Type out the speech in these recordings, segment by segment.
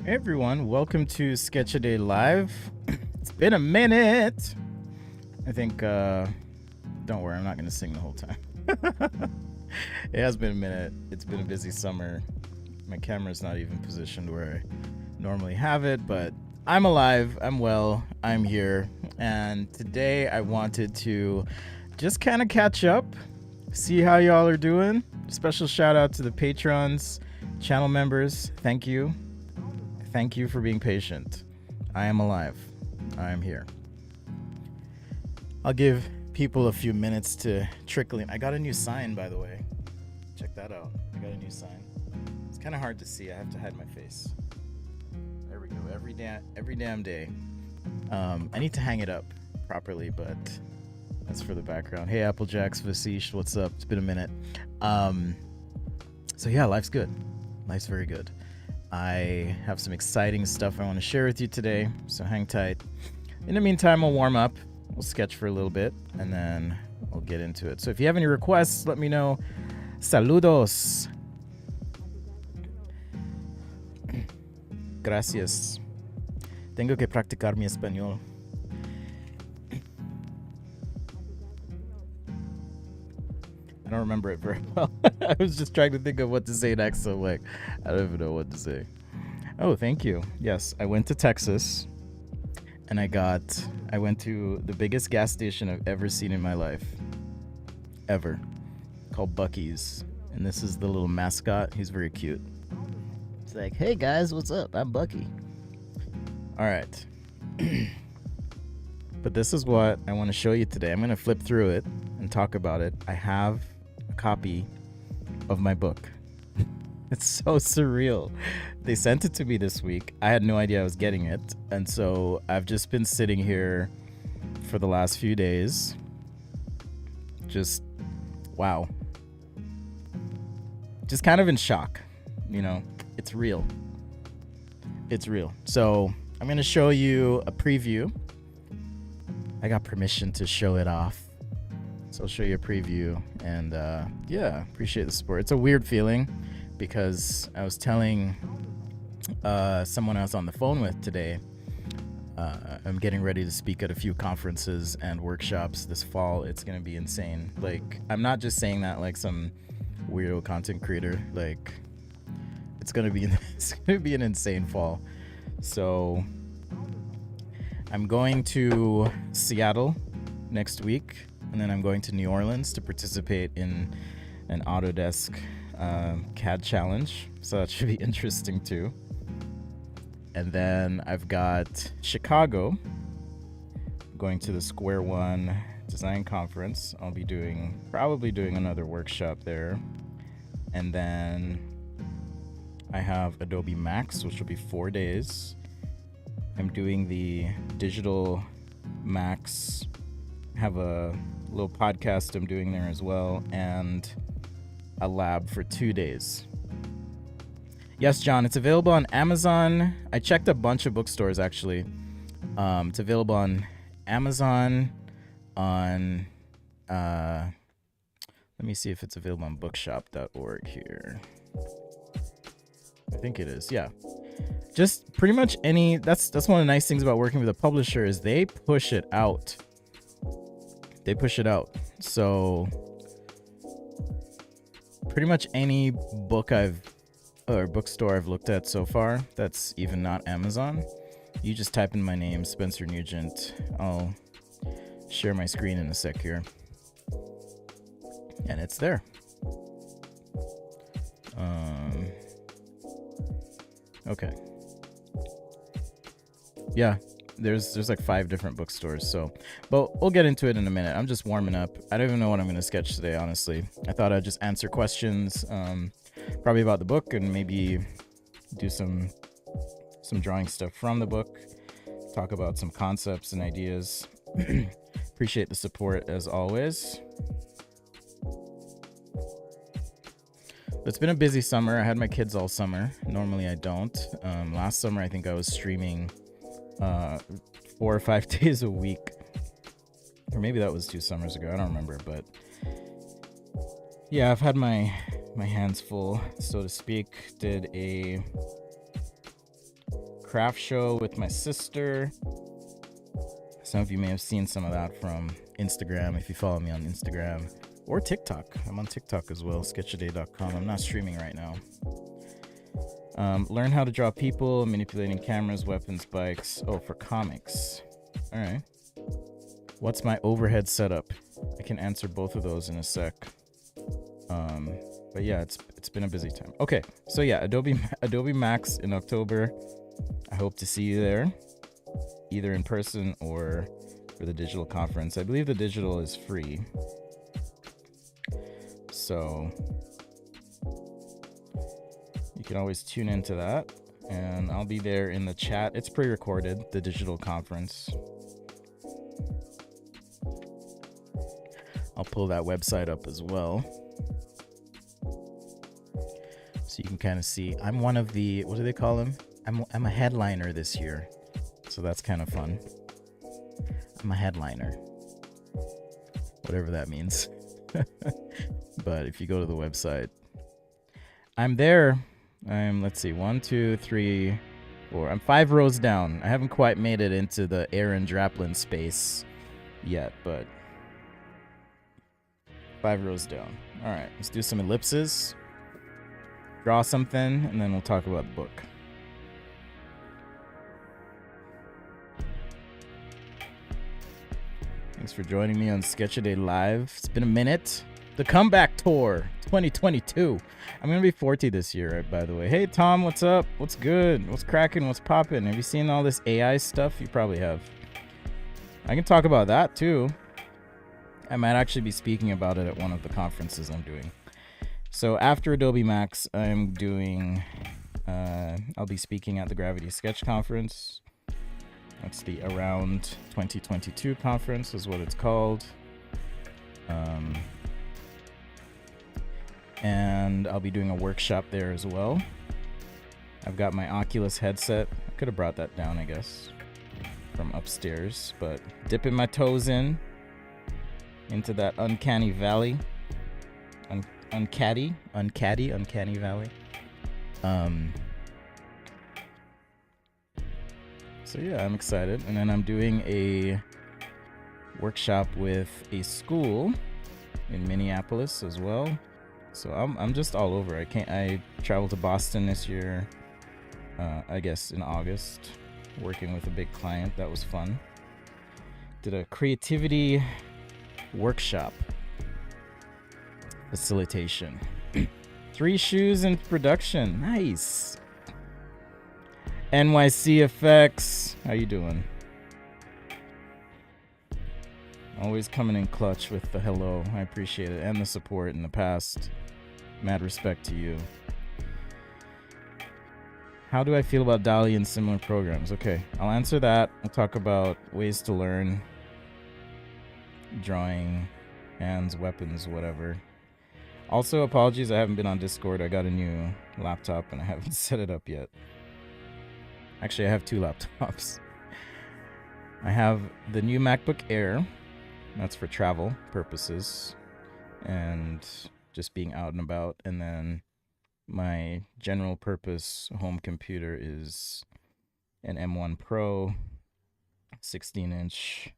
Hey everyone, welcome to Sketch a Day Live. It's been a minute. I think, don't worry, I'm not going to sing the whole time. It has been a minute. It's been a busy summer. My camera's not even positioned where I normally have it, but I'm alive, I'm well, I'm here. And today I wanted to just kind of catch up, see how y'all are doing. Special shout out to the patrons, channel members. Thank you. Thank you for being patient. I am alive. I am here. I'll give people a few minutes to trickle in. I got a new sign, by the way. Check that out. I got a new sign. It's kind of hard to see. I have to hide my face. There we go. Every damn day. I need to hang it up properly, but that's for the background. Hey, Applejacks, Vasish, what's up? It's been a minute. So yeah, life's good. Life's very good. I have some exciting stuff I want to share with you today, so hang tight. In the meantime, I'll warm up, we'll sketch for a little bit, and then we'll get into it. So if you have any requests, let me know. Saludos. Gracias. Tengo que practicar mi español. I don't remember it very well. I was just trying to think of what to say next, so I'm like, I don't even know what to say. Oh, thank you. Yes, I went to Texas, and I went to the biggest gas station I've ever seen in my life. Ever. Called Buc-ee's. And this is the little mascot. He's very cute. It's like, hey guys, what's up? I'm Bucky. All right. But this is what I want to show you today. I'm going to flip through it and talk about it. I have a copy of my book. It's so surreal. They sent it to me this week. I had no idea I was getting it. And so I've just been sitting here for the last few days. Just, wow. Just kind of in shock. You know, it's real. It's real. So I'm going to show you a preview. I got permission to show it off. So I'll show you a preview, and yeah, appreciate the support. It's a weird feeling because I was telling someone I was on the phone with today, I'm getting ready to speak at a few conferences and workshops this fall. It's going to be insane. Like, I'm not just saying that like some weirdo content creator. Like, it's going to be an insane fall. So I'm going to Seattle next week, and then I'm going to New Orleans to participate in an Autodesk CAD challenge. So that should be interesting too. And then I've got Chicago, going to the Square One Design Conference. I'll be probably doing another workshop there. And then I have Adobe Max, which will be 4 days. I'm doing the Digital Max, have a little podcast I'm doing there as well, and a lab for 2 days. Yes, John, it's available on Amazon. I checked a bunch of bookstores, actually. It's available on Amazon, on, let me see if it's available on bookshop.org here. I think it is, yeah. Just pretty much any, that's one of the nice things about working with a publisher is they push it out. So pretty much any bookstore I've looked at so far that's even not Amazon, you just type in my name, Spencer Nugent. I'll share my screen in a sec here, and it's there. Okay. Yeah, there's like 5 different bookstores. So, but we'll get into it in a minute. I'm just warming up. I don't even know what I'm going to sketch today, honestly. I thought I'd just answer questions, probably about the book, and maybe do some drawing stuff from the book, talk about some concepts and ideas. Appreciate the support as always. It's been a busy summer. I had my kids all summer. Normally I don't. Last summer I think I was streaming 4 or 5 days a week, or maybe that was 2 summers ago. I don't remember, but yeah, I've had my hands full, so to speak. Did a craft show with my sister. Some of you may have seen some of that from Instagram if you follow me on Instagram or TikTok. I'm on TikTok as well, sketchaday.com. I'm not streaming right now. Learn how to draw people, manipulating cameras, weapons, bikes. Oh, for comics. All right. What's my overhead setup? I can answer both of those in a sec. But yeah, it's been a busy time. Okay, so yeah, Adobe Max in October. I hope to see you there, either in person or for the digital conference. I believe the digital is free. So you can always tune into that, and I'll be there in the chat. It's pre-recorded, the digital conference. I'll pull that website up as well, so you can kind of see. I'm one of the, what do they call them? I'm a headliner this year, so that's kind of fun. I'm a headliner, whatever that means. But if you go to the website, I'm there. Let's see, 1, 2, 3, 4. I'm 5 rows down. I haven't quite made it into the Aaron Draplin space yet, but 5 rows down. All right, let's do some ellipses, draw something, and then we'll talk about the book. Thanks for joining me on Sketchaday Live. It's been a minute. The Comeback Tour 2022. I'm going to be 40 this year, by the way. Hey, Tom, what's up? What's good? What's cracking? What's popping? Have you seen all this AI stuff? You probably have. I can talk about that, too. I might actually be speaking about it at one of the conferences I'm doing. So after Adobe Max, I'm doing... I'll be speaking at the Gravity Sketch Conference. That's the Around 2022 conference is what it's called. And I'll be doing a workshop there as well. I've got my Oculus headset. I could have brought that down, I guess, from upstairs, but dipping my toes into that uncanny valley. Uncanny valley. So yeah, I'm excited. And then I'm doing a workshop with a school in Minneapolis as well. So I'm just all over. I traveled to Boston this year, I guess in August, working with a big client. That was fun. Did a creativity workshop facilitation. 3 shoes in production. Nice. NYCFX, how you doing? Always coming in clutch with the hello. I appreciate it, and the support in the past. Mad respect to you. How do I feel about DALL-E and similar programs? Okay, I'll answer that. I'll talk about ways to learn drawing, hands, weapons, whatever. Also, apologies, I haven't been on Discord. I got a new laptop and I haven't set it up yet. Actually, I have 2 laptops. I have the new MacBook Air. That's for travel purposes and just being out and about. And then my general purpose home computer is an M1 Pro 16-inch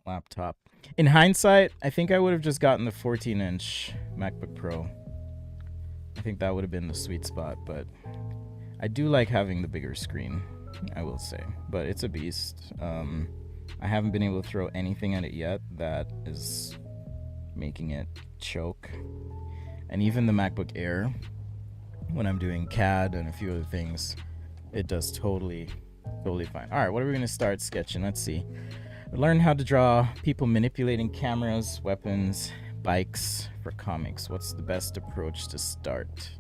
laptop. In hindsight, I think I would have just gotten the 14-inch MacBook Pro. I think that would have been the sweet spot, but I do like having the bigger screen, I will say. But it's a beast. I haven't been able to throw anything at it yet that is making it choke. And even the MacBook Air, when I'm doing CAD and a few other things, it does totally fine. All right, what are we going to start sketching? Let's see. Learn how to draw people manipulating cameras, weapons, bikes for comics. What's the best approach to start?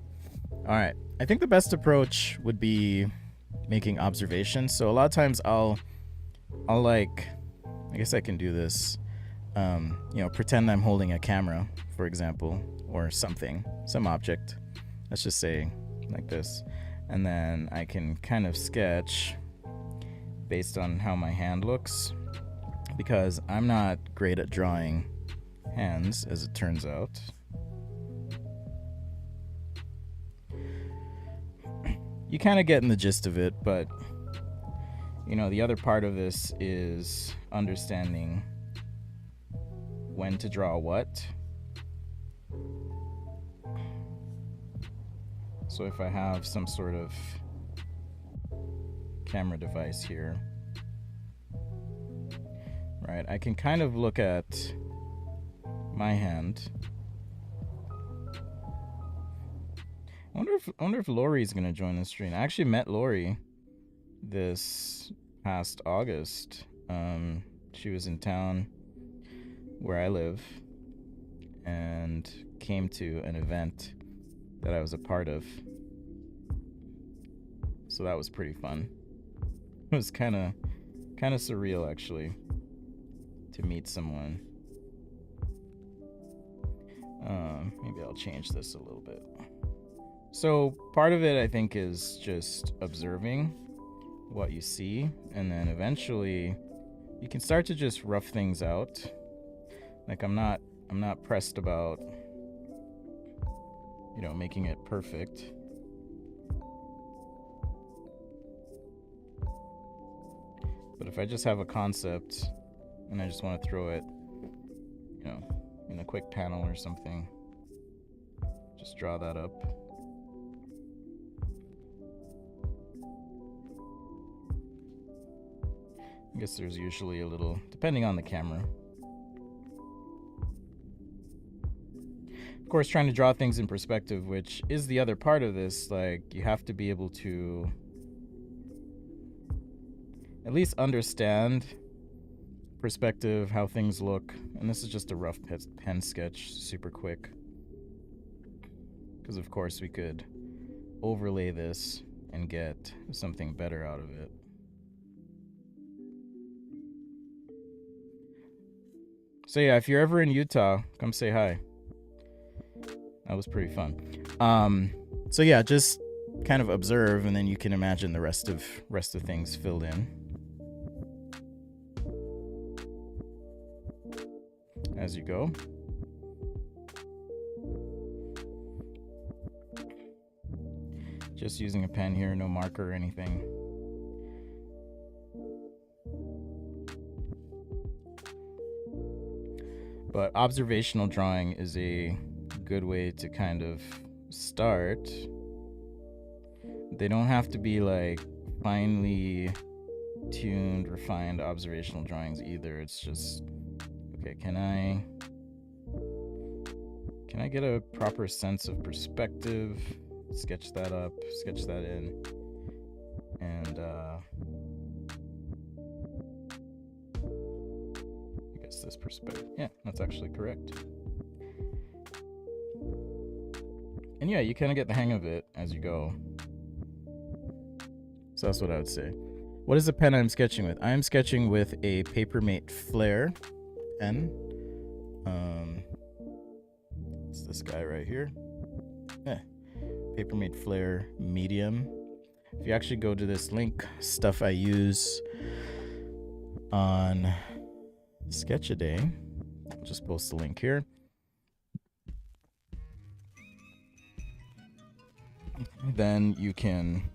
All right, I think the best approach would be making observations. So a lot of times I'll like, I guess I can do this, pretend I'm holding a camera, for example, or something, some object. Let's just say like this. And then I can kind of sketch based on how my hand looks, because I'm not great at drawing hands, as it turns out. You kind of get in the gist of it, but the other part of this is understanding when to draw what. So if I have some sort of camera device here, right, I can kind of look at my hand. I wonder if Lori's gonna join the stream. I actually met Lori this past August. She was in town where I live and came to an event that I was a part of. So that was pretty fun. It was kind of surreal, actually, to meet someone. Maybe I'll change this a little bit. So part of it, I think, is just observing what you see, and then eventually you can start to just rough things out. Like I'm not pressed about, making it perfect. But if I just have a concept and I just want to throw it, in a quick panel or something, just draw that up. I guess there's usually a little, depending on the camera. Of course, trying to draw things in perspective, which is the other part of this. Like, you have to be able to at least understand perspective, how things look. And this is just a rough pen sketch, super quick. Because of course we could overlay this and get something better out of it. So yeah, if you're ever in Utah, come say hi. That was pretty fun. So yeah, just kind of observe, and then you can imagine the rest of things filled in as you go. Just using a pen here, no marker or anything. But observational drawing is a good way to kind of start. They don't have to be like finely tuned, refined observational drawings either. It's just, okay, can I get a proper sense of perspective? Sketch that up, sketch that in, and I guess this perspective, yeah, that's actually correct. And yeah, you kind of get the hang of it as you go. So that's what I would say. What is the pen I'm sketching with? I'm sketching with a Papermate Flair pen. It's this guy right here. Yeah. Papermate Flair medium. If you actually go to this link, stuff I use on Sketch-A-Day, I'll just post the link here. Then you can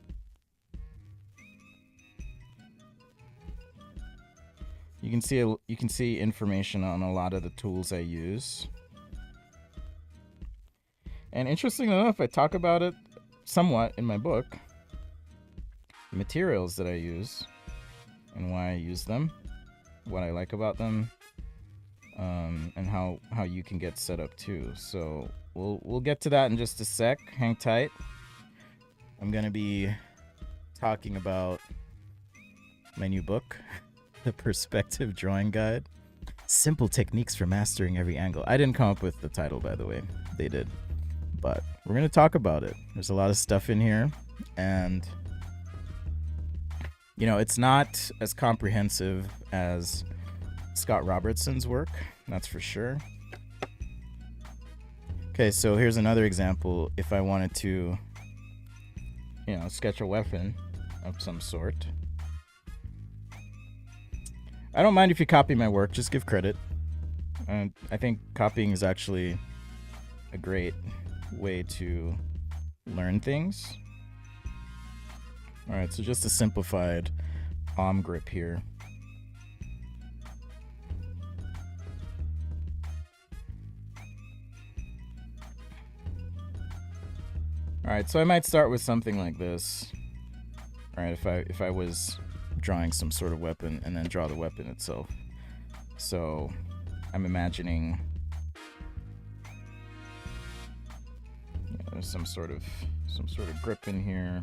see information on a lot of the tools I use. And interesting enough, I talk about it somewhat in my book, the materials that I use and why I use them, what I like about them, and how you can get set up too. So we'll get to that in just a sec. Hang tight. I'm gonna be talking about my new book, The Perspective Drawing Guide. Simple techniques for mastering every angle. I didn't come up with the title, by the way. They did. But we're going to talk about it. There's a lot of stuff in here, and it's not as comprehensive as Scott Robertson's work, that's for sure. Okay, so here's another example. If I wanted to, sketch a weapon of some sort. I don't mind if you copy my work, just give credit. And I think copying is actually a great way to learn things. All right, so just a simplified arm grip here. All right, so I might start with something like this. All right, if I was drawing some sort of weapon and then draw the weapon itself. So I'm imagining there's some sort of grip in here.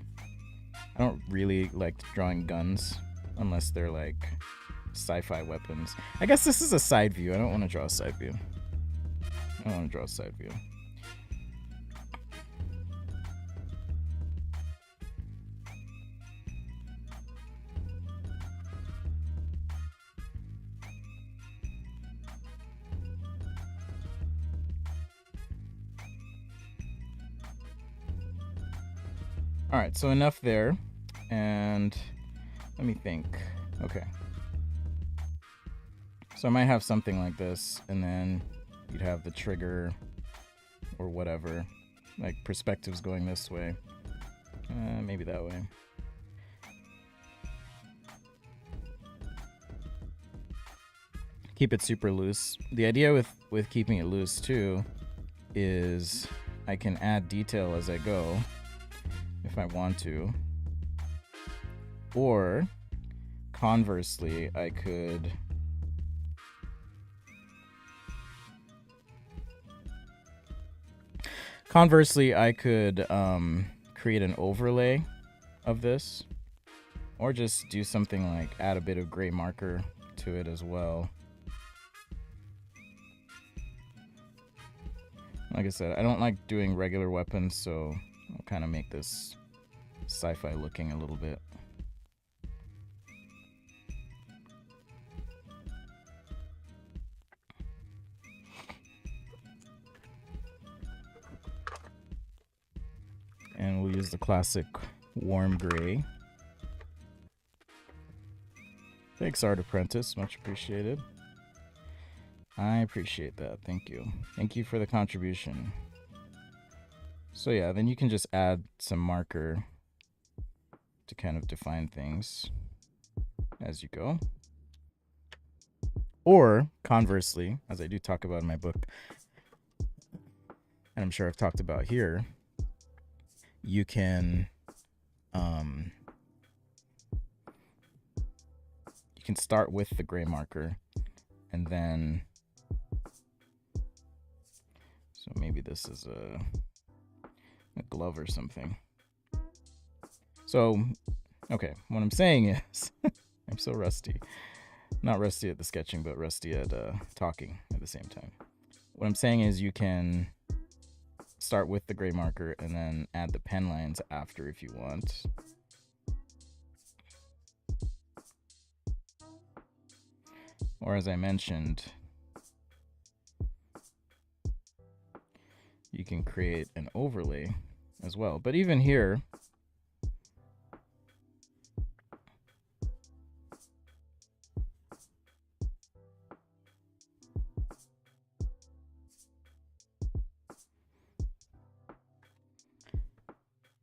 I don't really like drawing guns unless they're like sci-fi weapons. I guess this is a side view. I don't want to draw a side view. All right, so enough there. And let me think. Okay. So I might have something like this, and then you'd have the trigger or whatever. Like perspectives going this way. Maybe that way. Keep it super loose. The idea with keeping it loose too is I can add detail as I go if I want to. Or conversely, I could create an overlay of this, or just do something like add a bit of gray marker to it as well. Like I said, I don't like doing regular weapons, so I'll kind of make this sci-fi looking a little bit. And we'll use the classic warm gray. Thanks, Art Apprentice. Much appreciated. I appreciate that. Thank you. Thank you for the contribution. So yeah, then you can just add some marker to kind of define things as you go. Or conversely, as I do talk about in my book, and I'm sure I've talked about here, you can start with the gray marker, and then so maybe this is a glove or something. So okay, what I'm saying is I'm so rusty. Not rusty at the sketching, but rusty at talking at the same time. What I'm saying is you can start with the gray marker and then add the pen lines after if you want. Or as I mentioned, you can create an overlay as well. But even here,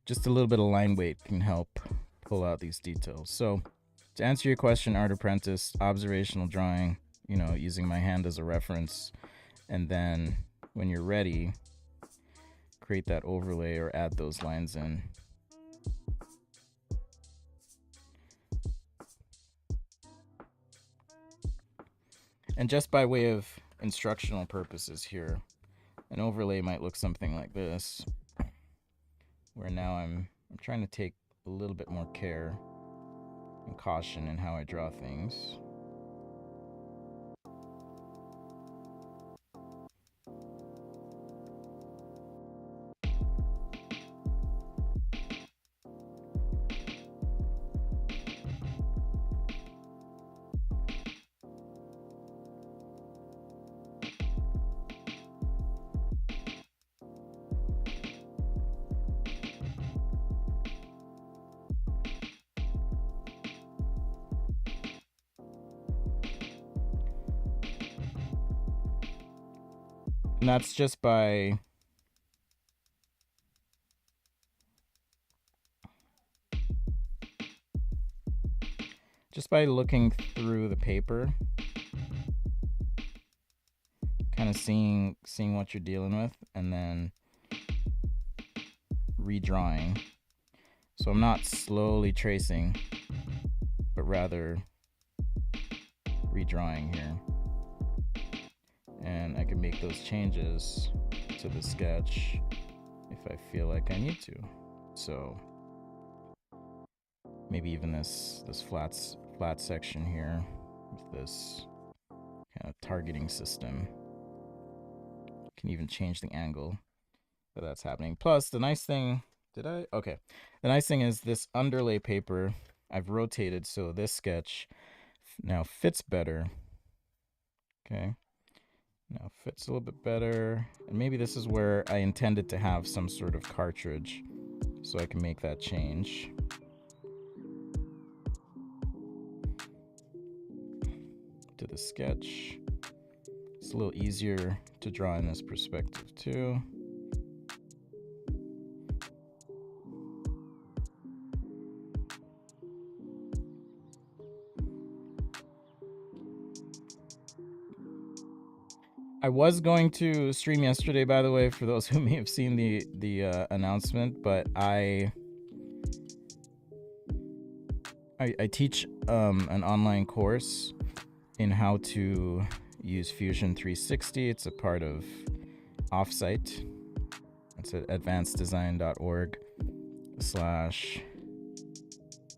just a little bit of line weight can help pull out these details. So to answer your question, Art Apprentice, observational drawing, using my hand as a reference, and then when you're ready, create that overlay or add those lines in. And just by way of instructional purposes here, an overlay might look something like this, where now I'm trying to take a little bit more care and caution in how I draw things. And that's just by just by looking through the paper, kind of seeing what you're dealing with, and then redrawing. So I'm not slowly tracing, but rather redrawing here. And I can make those changes to the sketch if I feel like I need to. So maybe even this flat section here with this kind of targeting system. Can even change the angle that that's happening. Plus, the nice thing, the nice thing is this underlay paper I've rotated so this sketch now fits better. Okay, now fits a little bit better, and maybe this is where I intended to have some sort of cartridge, so I can make that change. To the sketch. It's a little easier to draw in this perspective too. I was going to stream yesterday, by the way, for those who may have seen the announcement, but I teach an online course in how to use Fusion 360. It's a part of Offsite. It's at advanceddesign.org/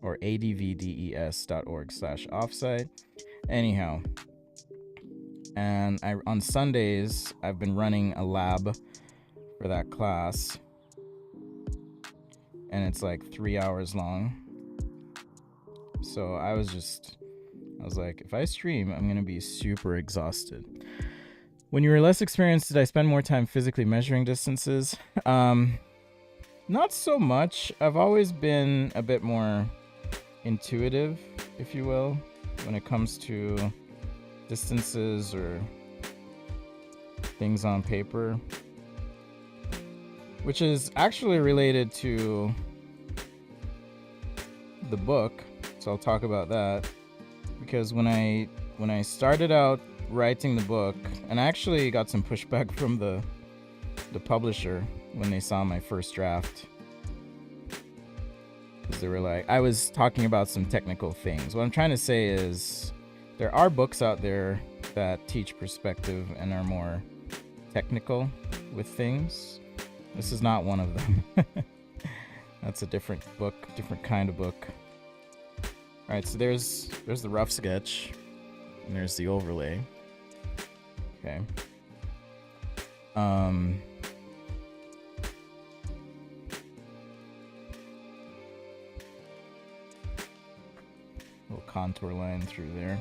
or advdes.org/offsite. Anyhow, and on Sundays I've been running a lab for that class, and it's like 3 hours long. So I was like, if I stream, I'm gonna be super exhausted. When you were less experienced, did I spend more time physically measuring distances? Not so much. I've always been a bit more intuitive, if you will, when it comes to distances or things on paper, which is actually related to the book. So I'll talk about that, because when I started out writing the book, and I actually got some pushback from the publisher when they saw my first draft, because they were like, I was talking about some technical things. What I'm trying to say is there are books out there that teach perspective and are more technical with things. This is not one of them. That's a different book, different kind of book. All right, so there's the rough sketch, and there's the overlay. Okay. Little contour line through there.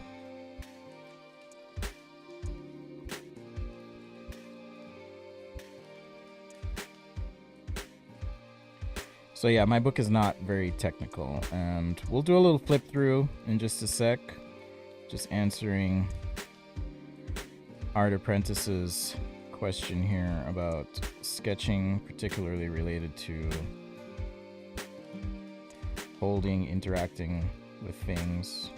So yeah, my book is not very technical, and we'll do a little flip through in just a sec, just answering Art Apprentice's question here about sketching, particularly related to holding, interacting with things,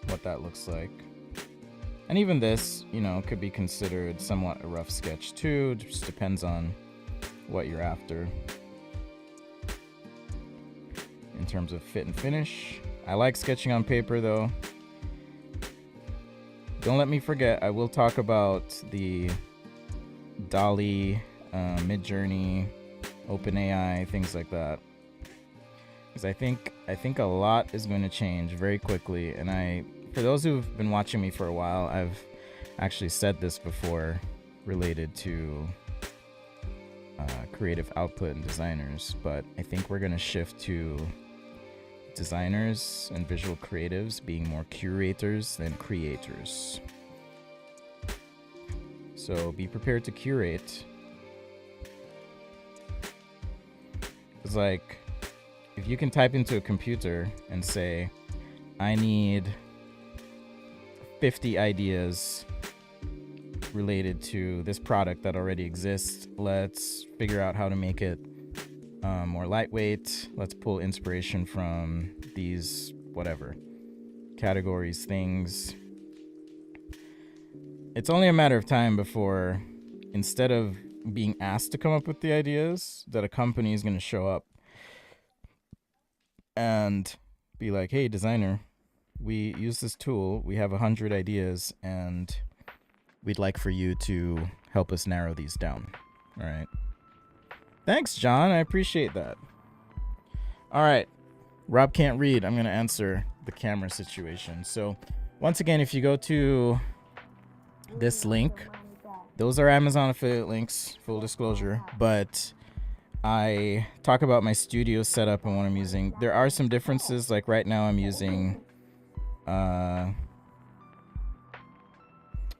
what that looks like. And even this, could be considered somewhat a rough sketch too. It just depends on what you're after in terms of fit and finish. I like sketching on paper though. Don't let me forget, I will talk about the DALL-E, Midjourney, OpenAI, things like that, because I think a lot is going to change very quickly. And for those who've been watching me for a while, I've actually said this before related to creative output and designers, but I think we're going to shift to designers and visual creatives being more curators than creators. So be prepared to curate. It's like, if you can type into a computer and say, I need 50 ideas related to this product that already exists, let's figure out how to make it more lightweight. Let's pull inspiration from these whatever. Categories, things. It's only a matter of time before, instead of being asked to come up with the ideas, that a company is going to show up and be like, hey, designer, we use this tool. We have 100 ideas, and we'd like for you to help us narrow these down. All right. Thanks, John. I appreciate that. All right. Rob can't read. I'm going to answer the camera situation. So, once again, if you go to this link, those are Amazon affiliate links, full disclosure. But I talk about my studio setup and what I'm using. There are some differences. Like right now, I'm using Sony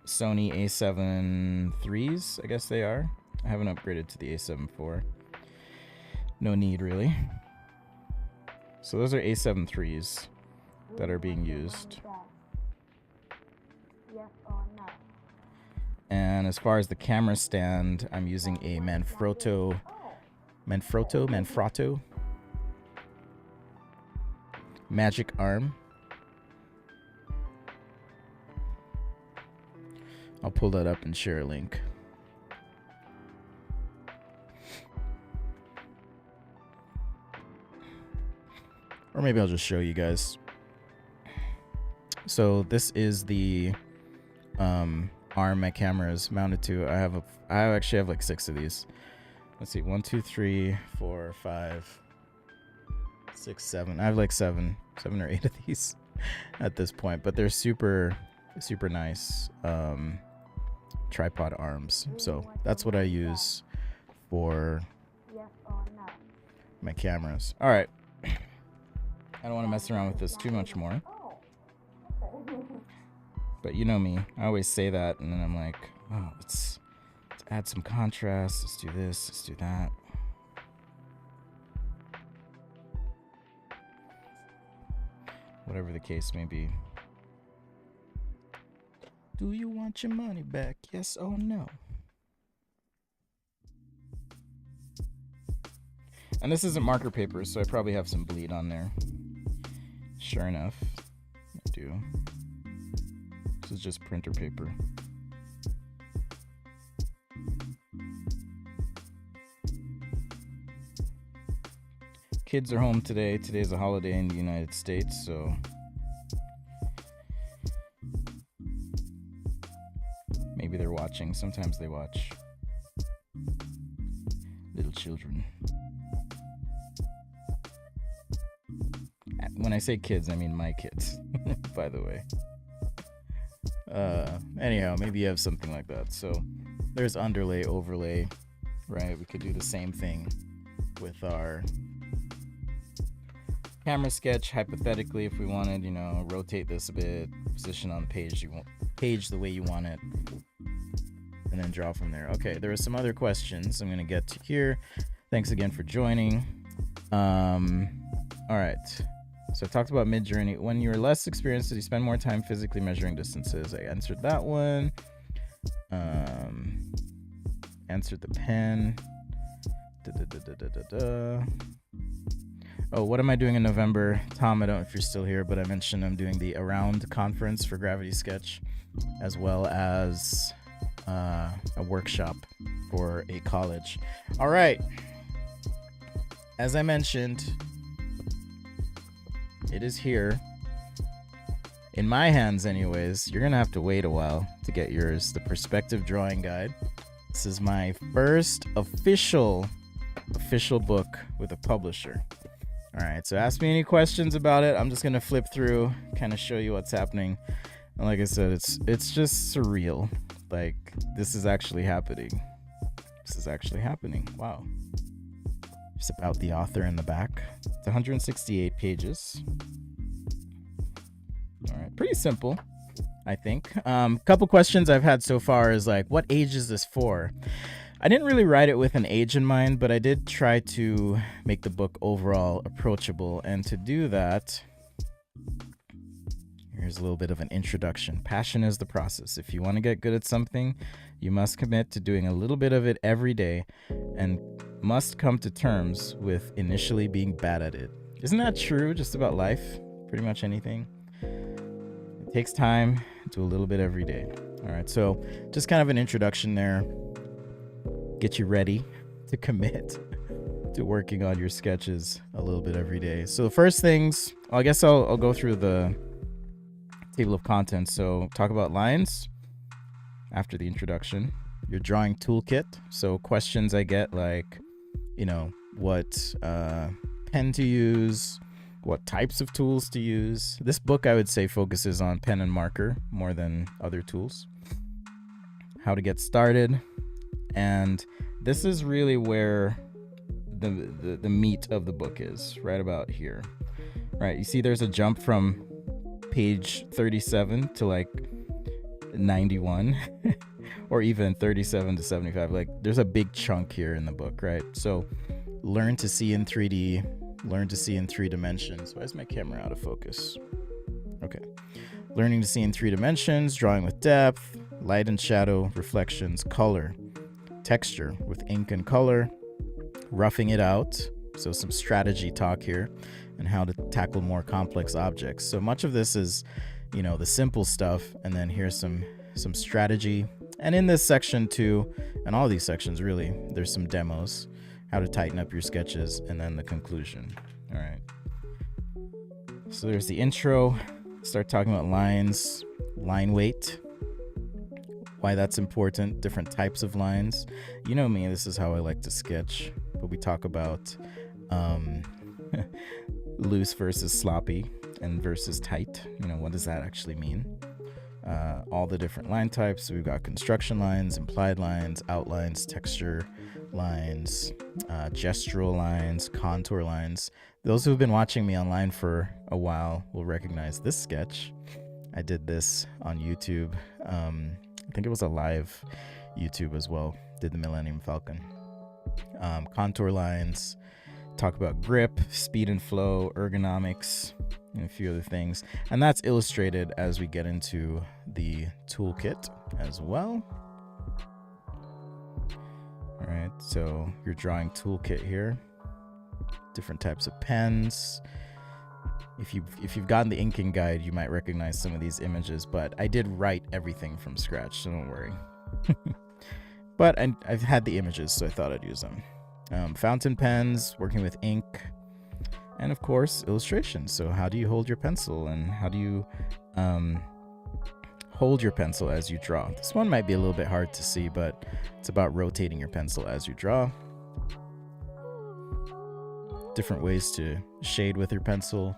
A7 IIIs, I guess they are. I haven't upgraded to the A7 IV. No need, really. So those are A7 IIIs that are being used. And as far as the camera stand, I'm using a Manfrotto Magic Arm. I'll pull that up and share a link. Or maybe I'll just show you guys. So this is the arm my camera is mounted to. I actually have like 6 of these. Let's see, 1, 2, 3, 4, 5, 6, 7. I have like 7 or 8 of these at this point, but they're super nice tripod arms. So that's what I use for my cameras. All right. I don't want to mess around with this too much more. But you know me. I always say that, and then I'm like, oh, let's add some contrast. Let's do this. Let's do that. Whatever the case may be. Do you want your money back? Yes or no? And this isn't marker paper, so I probably have some bleed on there. Sure enough, I do. This is just printer paper. Kids are home today. Today's a holiday in the United States, so maybe they're watching. Sometimes they watch. Little children. When I say kids, I mean my kids, by the way. Anyhow, maybe you have something like that. So there's underlay, overlay, right? We could do the same thing with our camera sketch, hypothetically, if we wanted, rotate this a bit, position on the page, page the way you want it, and then draw from there. Okay, there are some other questions I'm going to get to here. Thanks again for joining. All right. So I talked about Midjourney. When you're less experienced, did you spend more time physically measuring distances? I answered that one. Answered the pen. Oh, what am I doing in November? Tom, I don't know if you're still here, but I mentioned I'm doing the Around conference for Gravity Sketch, as well as a workshop for a college. All right. As I mentioned, it is here. In my hands, anyways. You're going to have to wait a while to get yours. The Perspective Drawing Guide. This is my first official book with a publisher. All right, so ask me any questions about it. I'm just going to flip through, kind of show you what's happening. And like I said, it's just surreal. Like, this is actually happening. Wow. Just about the author in the back. It's 168 pages. All right, pretty simple, I think. Couple questions I've had so far is like, what age is this for? I didn't really write it with an age in mind, but I did try to make the book overall approachable. And to do that, here's a little bit of an introduction. Passion is the process. If you want to get good at something, you must commit to doing a little bit of it every day and must come to terms with initially being bad at it. Isn't that true just about life? pretty much anything. It takes time, do a little bit every day. All right, so just kind of an introduction there. Get you ready to commit to working on your sketches a little bit every day. So the first things, I guess I'll go through the table of contents. So talk about lines after the introduction. Your drawing toolkit. So questions I get like, what pen to use, what types of tools to use. This book, I would say, focuses on pen and marker more than other tools. How to get started. And this is really where the meat of the book is, right about here. Right, you see there's a jump from page 37 to like 91 or even 37 to 75. Like there's a big chunk here in the book, right? So learn to see in 3D, learn to see in 3 dimensions. Why is my camera out of focus? Okay. Learning to see in 3 dimensions, drawing with depth, light and shadow, reflections, color, texture with ink and color, roughing it out. So some strategy talk here and how to tackle more complex objects. So much of this is, the simple stuff. And then here's some strategy. And in this section too, and all these sections really, there's some demos, how to tighten up your sketches, and then the conclusion. All right. So there's the intro. Start talking about lines, line weight, why that's important, different types of lines. You know me, this is how I like to sketch, but we talk about loose versus sloppy and versus tight. What does that actually mean? All the different line types. We've got construction lines, implied lines, outlines, texture lines, gestural lines, contour lines. Those who've been watching me online for a while will recognize this sketch. I did this on YouTube. I think it was a live YouTube as well. Did the Millennium Falcon. Contour lines, talk about grip, speed and flow, ergonomics, and a few other things. And that's illustrated as we get into the toolkit as well. All right, so your drawing toolkit here, different types of pens. If you've gotten the inking guide, you might recognize some of these images, but I did write everything from scratch, so don't worry. But I've had the images, so I thought I'd use them. Fountain pens, working with ink, and of course, illustrations. So how do you hold your pencil, and how do you hold your pencil as you draw? This one might be a little bit hard to see, but it's about rotating your pencil as you draw. Different ways to shade with your pencil,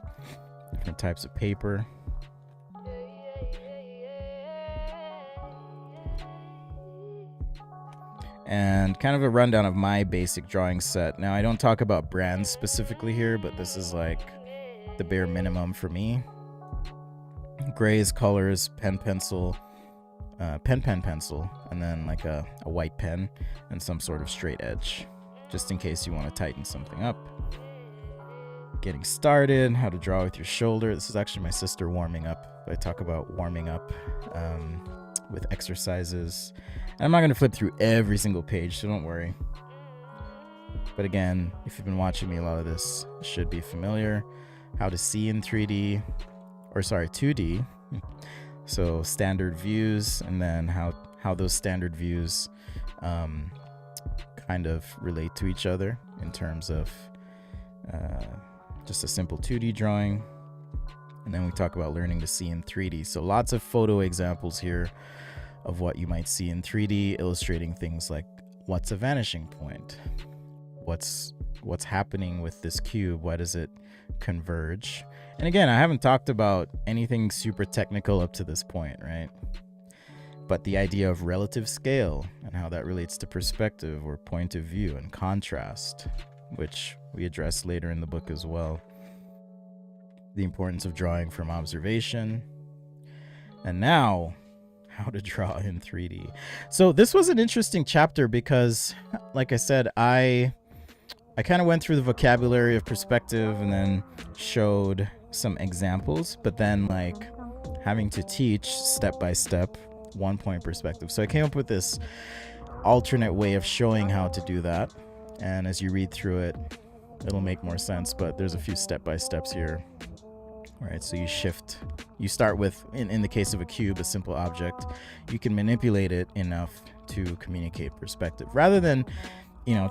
different types of paper. And kind of a rundown of my basic drawing set. Now, I don't talk about brands specifically here, but this is like the bare minimum for me. Grays, colors, pen, pencil, pen, pencil, and then like a white pen and some sort of straight edge, just in case you want to tighten something up. Getting started, how to draw with your shoulder. This is actually my sister warming up. I talk about warming up with exercises. And I'm not going to flip through every single page, so don't worry. But again, if you've been watching me, a lot of this should be familiar. How to see in 3D, or sorry, 2D. So standard views, and then how those standard views kind of relate to each other in terms of just a simple 2D drawing. And then we talk about learning to see in 3D. So lots of photo examples here of what you might see in 3D, illustrating things like what's a vanishing point? What's happening with this cube? Why does it converge? And again, I haven't talked about anything super technical up to this point, right? But the idea of relative scale and how that relates to perspective or point of view and contrast, which we address later in the book as well. The importance of drawing from observation. And now, how to draw in 3D. So this was an interesting chapter because, like I said, I kind of went through the vocabulary of perspective and then showed some examples, but then like having to teach step by step 1 point perspective. So I came up with this alternate way of showing how to do that. And as you read through it, it'll make more sense, but there's a few step by steps here. right? So you start with, in the case of a cube, a simple object, you can manipulate it enough to communicate perspective rather than,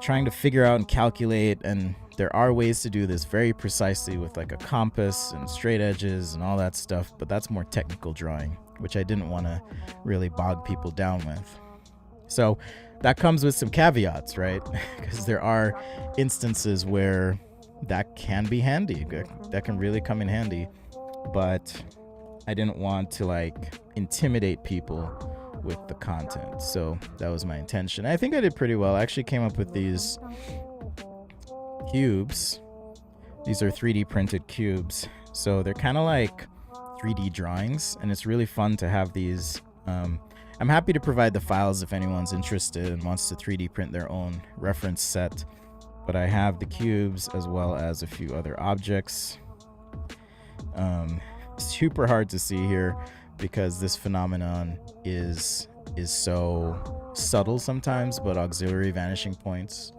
trying to figure out and calculate. And there are ways to do this very precisely with like a compass and straight edges and all that stuff, but that's more technical drawing, which I didn't want to really bog people down with. So that comes with some caveats, right? Because there are instances where that can be handy, that can really come in handy, but I didn't want to like intimidate people with the content. So that was my intention. I think I did pretty well. I actually came up with these cubes. These are 3D printed cubes. So they're kind of like 3D drawings, and it's really fun to have these. I'm happy to provide the files if anyone's interested and wants to 3D print their own reference set. But I have the cubes as well as a few other objects. Super hard to see here because this phenomenon is so subtle sometimes, but auxiliary vanishing points,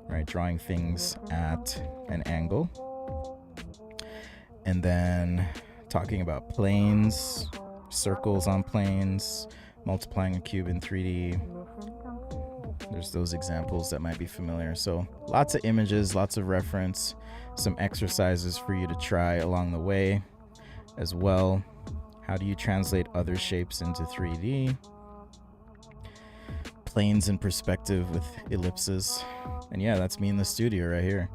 right? Drawing things at an angle. And then talking about planes, circles on planes, multiplying a cube in 3D. There's those examples that might be familiar. So lots of images, lots of reference, some exercises for you to try along the way as well. How do you translate other shapes into 3D? Planes in perspective with ellipses. And yeah, that's me in the studio right here.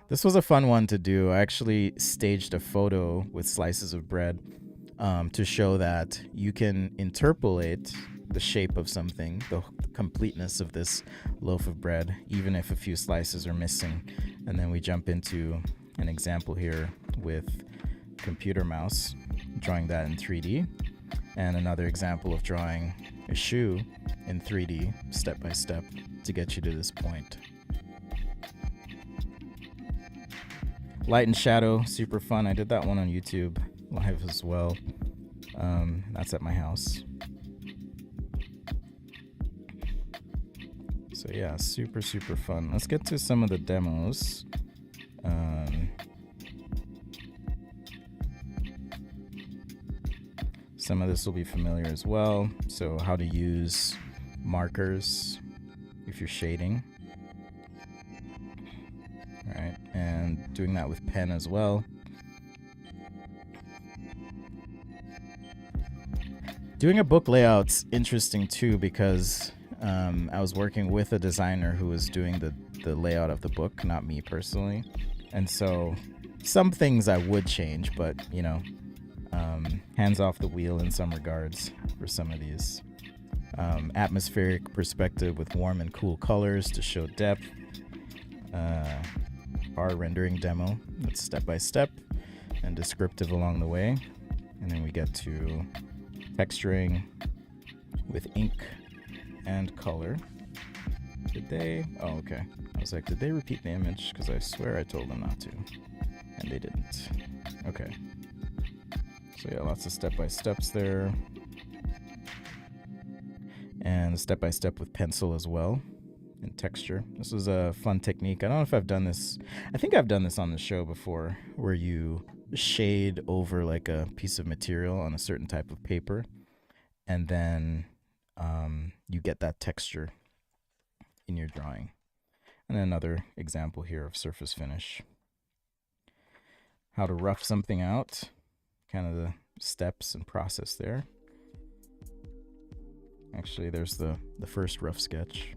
This was a fun one to do. I actually staged a photo with slices of bread to show that you can interpolate the shape of something, the completeness of this loaf of bread, even if a few slices are missing. And then we jump into an example here with computer mouse, drawing that in 3D, and another example of drawing a shoe in 3D step by step to get you to this point. Light and shadow, super fun. I did that one on YouTube live as well. That's at my house. So yeah, super fun. Let's get to some of the demos. Some of this will be familiar as well. So how to use markers if you're shading. All right, and doing that with pen as well. Doing a book layout's interesting too because I was working with a designer who was doing the layout of the book, not me personally. And so some things I would change, but hands off the wheel in some regards for some of these. Atmospheric perspective with warm and cool colors to show depth. Our rendering demo, that's step by step and descriptive along the way. And then we get to texturing with ink and color. Did they? Oh, okay. I was like, did they repeat the image? Because I swear I told them not to. And they didn't. Okay. So yeah, lots of step-by-steps there. And step-by-step with pencil as well. And texture. This was a fun technique. I don't know if I've done this. I think I've done this on the show before, where you shade over like a piece of material on a certain type of paper. And then you get that texture in your drawing. And another example here of surface finish. How to rough something out. Kind of the steps and process there. Actually, there's the first rough sketch.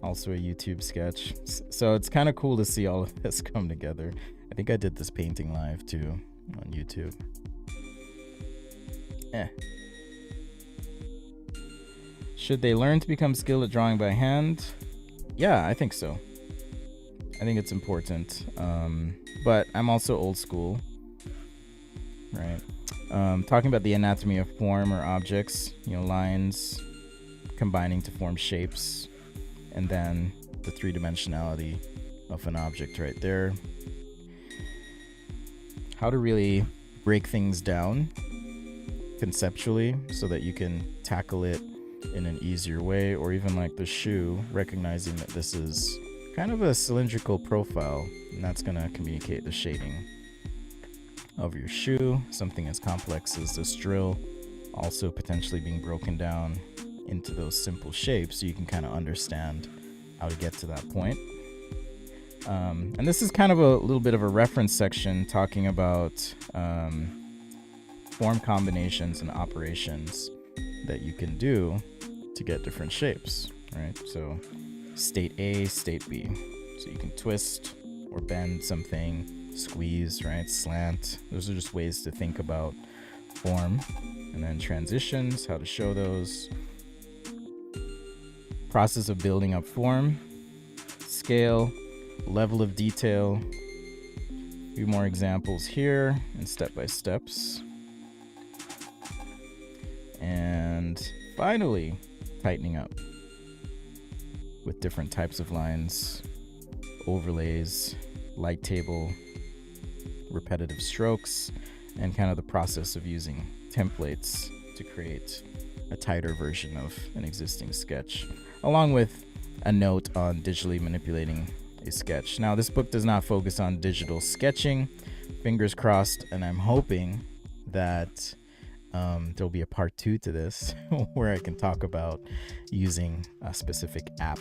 Also a YouTube sketch. So it's kind of cool to see all of this come together. I think I did this painting live too on YouTube. Should they learn to become skilled at drawing by hand? Yeah, I think so. I think it's important. But I'm also old school, right? Talking about the anatomy of form or objects, lines combining to form shapes, and then the three-dimensionality of an object right there. How to really break things down conceptually so that you can tackle it in an easier way, or even like the shoe, recognizing that this is kind of a cylindrical profile, and that's going to communicate the shading of your shoe. Something as complex as this drill also potentially being broken down into those simple shapes so you can kind of understand how to get to that point. And this is kind of a little bit of a reference section talking about form combinations and operations that you can do to get different shapes, right? So state A, state B. So you can twist or bend something, squeeze, right? Slant. Those are just ways to think about form. And then transitions, how to show those. Process of building up form, scale, level of detail. A few more examples here and step-by-steps. And finally, tightening up with different types of lines, overlays, light table, repetitive strokes, and kind of the process of using templates to create a tighter version of an existing sketch, along with a note on digitally manipulating a sketch. Now, this book does not focus on digital sketching, fingers crossed, and I'm hoping that there'll be a part 2 to this where I can talk about using a specific app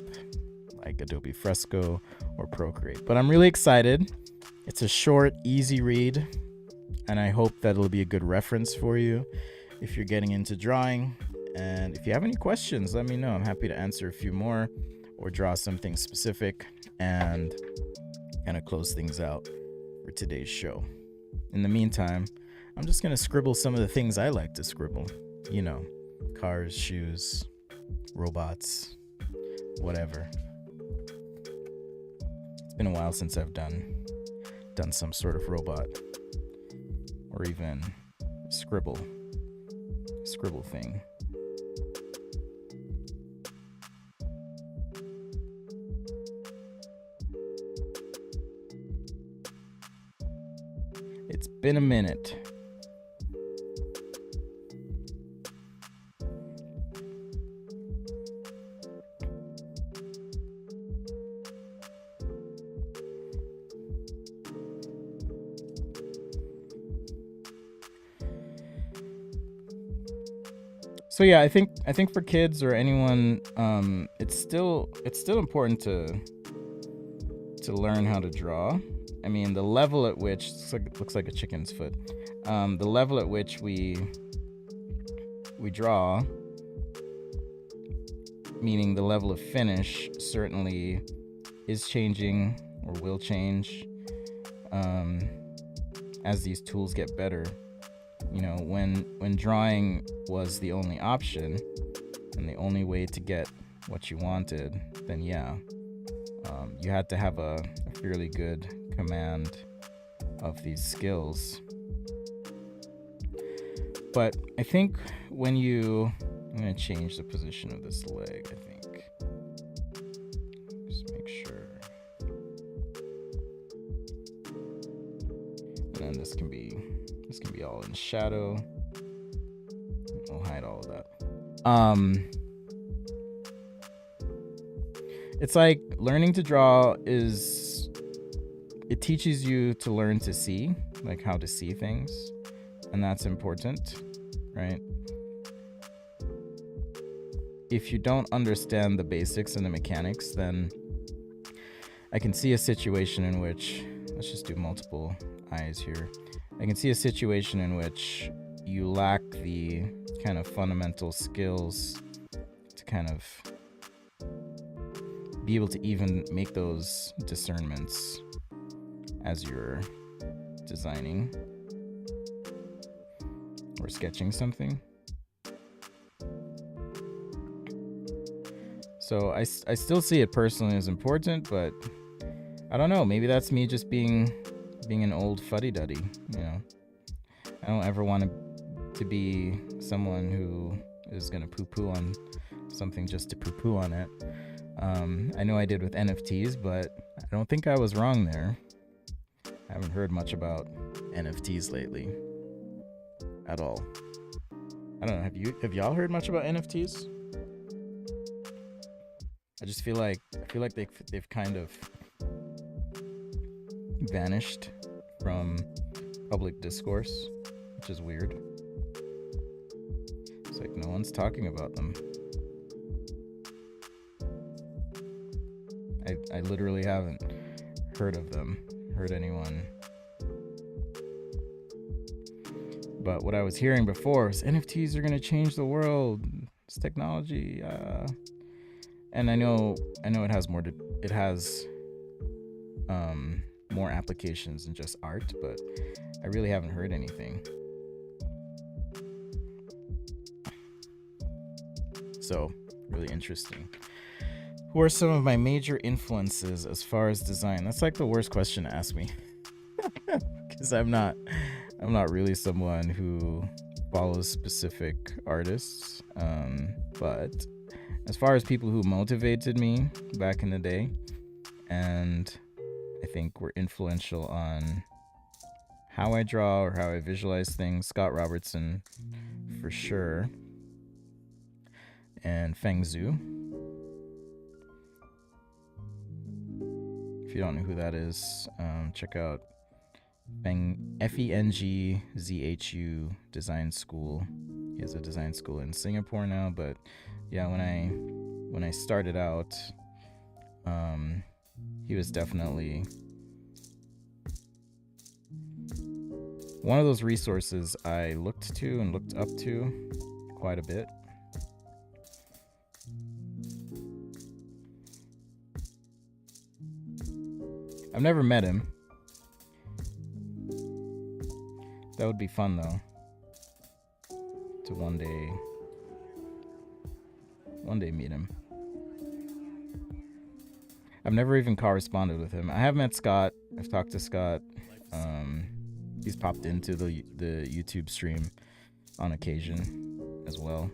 like Adobe Fresco or Procreate. But I'm really excited. It's a short, easy read, and I hope that it'll be a good reference for you if you're getting into drawing. And if you have any questions, let me know. I'm happy to answer a few more or draw something specific and kind of close things out for today's show. In the meantime, I'm just going to scribble some of the things I like to scribble. You know, cars, shoes, robots, whatever. It's been a while since I've done some sort of robot or even scribble thing. It's been a minute. So yeah, I think for kids or anyone, it's still important to learn how to draw. I mean, the level at which looks like a chicken's foot. The level at which we draw, meaning the level of finish, certainly is changing or will change as these tools get better. You know, when drawing was the only option and the only way to get what you wanted, then yeah, you had to have a fairly good command of these skills. But I think I'm going to change the position of this leg, I think. Just make sure. And then this can be all in shadow. We'll hide all of that. It's like learning to draw it teaches you to learn to see, like how to see things, and that's important, right? If you don't understand the basics and the mechanics, then I can see a situation in which, let's just do multiple eyes here. I can see a situation in which you lack the kind of fundamental skills to kind of be able to even make those discernments as you're designing or sketching something. So I still see it personally as important, but I don't know, maybe that's me just being an old fuddy-duddy, you know. I don't ever want to be someone who is going to poo-poo on something just to poo-poo on it. I know I did with NFTs, but I don't think I was wrong there. I haven't heard much about NFTs lately at all. I don't know, have y'all heard much about NFTs? I feel like they've kind of vanished from public discourse, which is weird. It's like no one's talking about them. I literally haven't heard of them, heard anyone. But what I was hearing before was NFTs are gonna change the world. It's technology, and I know it has more applications than just art, but I really haven't heard anything. So really interesting. Who are some of my major influences as far as design? That's like the worst question to ask me, because I'm not really someone who follows specific artists. But as far as people who motivated me back in the day, and I think were influential on how I draw or how I visualize things, Scott Robertson for sure, and Feng Zhu. If you don't know who that is, check out FENGZHU Design School. He has a design school in Singapore now, but yeah, when I started out, he was definitely one of those resources I looked to and looked up to quite a bit. I've never met him. That would be fun though, to one day meet him. I've never even corresponded with him. I have met Scott. I've talked to Scott. He's popped into the YouTube stream on occasion as well,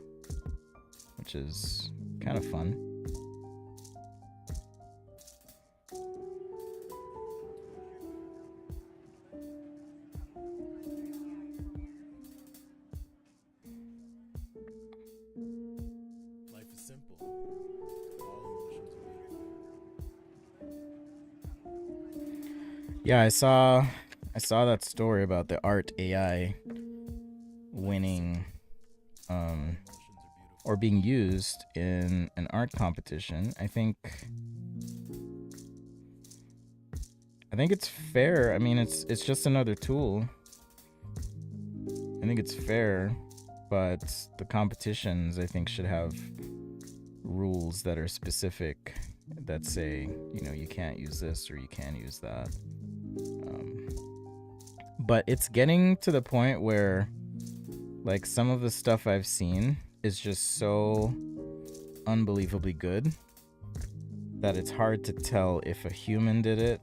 which is kind of fun. Yeah, I saw that story about the art AI winning or being used in an art competition. I think it's fair. I mean, it's just another tool. I think it's fair, but the competitions I think should have rules that are specific that say, you can't use this or you can use that. But it's getting to the point where, like, some of the stuff I've seen is just so unbelievably good that it's hard to tell if a human did it.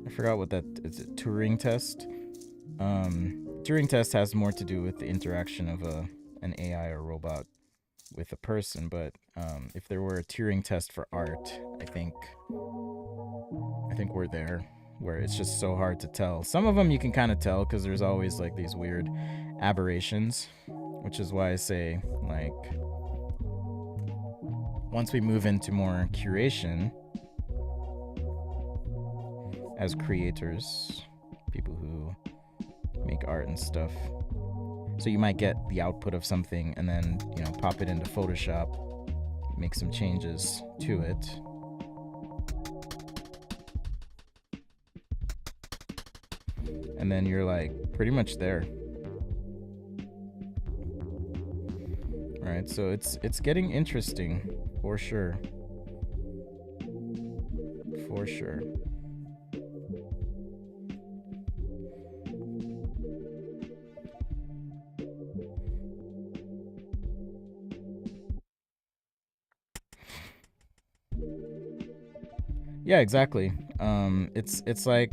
I forgot what that is. It Turing test. Turing test has more to do with the interaction of an AI or robot with a person, but if there were a Turing test for art, I think we're there, where it's just so hard to tell. Some of them you can kind of tell because there's always like these weird aberrations, which is why I say, like, once we move into more curation as creators, people who make art and stuff, so you might get the output of something and then, pop it into Photoshop, make some changes to it. And then you're like pretty much there. All right, so it's getting interesting for sure. For sure. Yeah, exactly. It's like,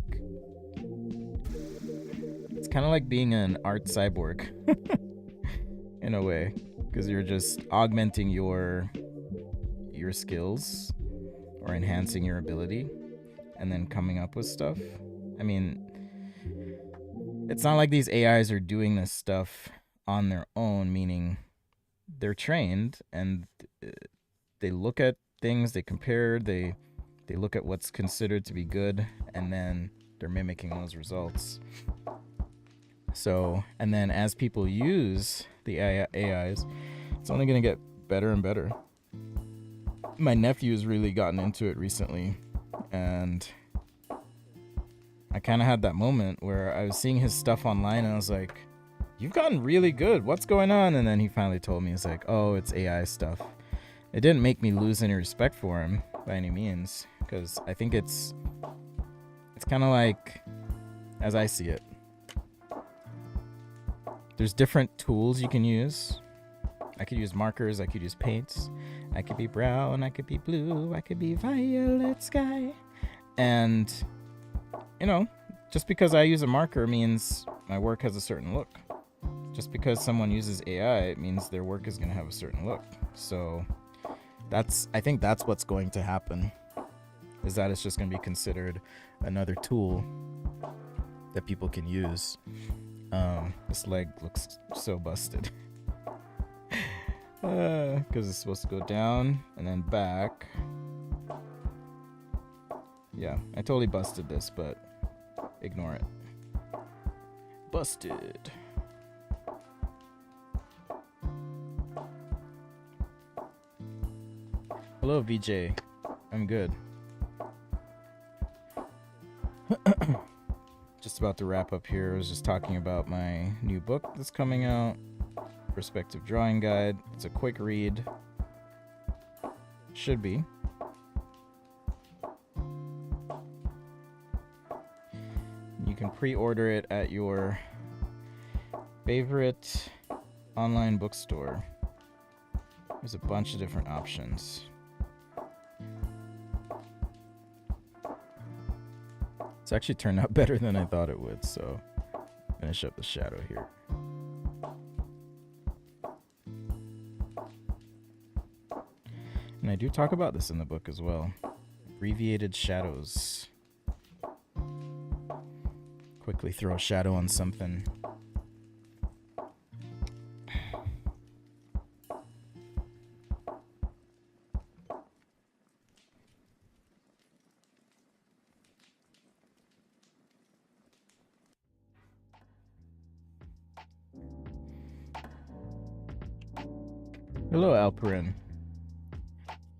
it's kind of like being an art cyborg in a way, because you're just augmenting your skills or enhancing your ability and then coming up with stuff. I mean, it's not like these AIs are doing this stuff on their own, meaning they're trained and they look at things, they compare, they look at what's considered to be good, and then they're mimicking those results. So, and then as people use the AIs, it's only going to get better and better. My nephew's really gotten into it recently, and I kind of had that moment where I was seeing his stuff online and I was like, you've gotten really good. What's going on? And then he finally told me, he's like, oh, it's AI stuff. It didn't make me lose any respect for him by any means, because I think it's kind of like, as I see it, there's different tools you can use. I could use markers, I could use paints, I could be brown, I could be blue, I could be violet sky. And, you know, just because I use a marker means my work has a certain look. Just because someone uses AI, it means their work is going to have a certain look. So I think that's what's going to happen, is that it's just going to be considered another tool that people can use. This leg looks so busted. Because it's supposed to go down and then back. Yeah, I totally busted this, but ignore it. Busted. Hello, VJ. I'm good. Just about to wrap up here. I was just talking about my new book that's coming out, Perspective Drawing Guide. It's a quick read. Should be. You can pre-order it at your favorite online bookstore. There's a bunch of different options. It's actually turned out better than I thought it would, so finish up the shadow here. And I do talk about this in the book as well. Abbreviated shadows. Quickly throw a shadow on something. Hello, Alperin.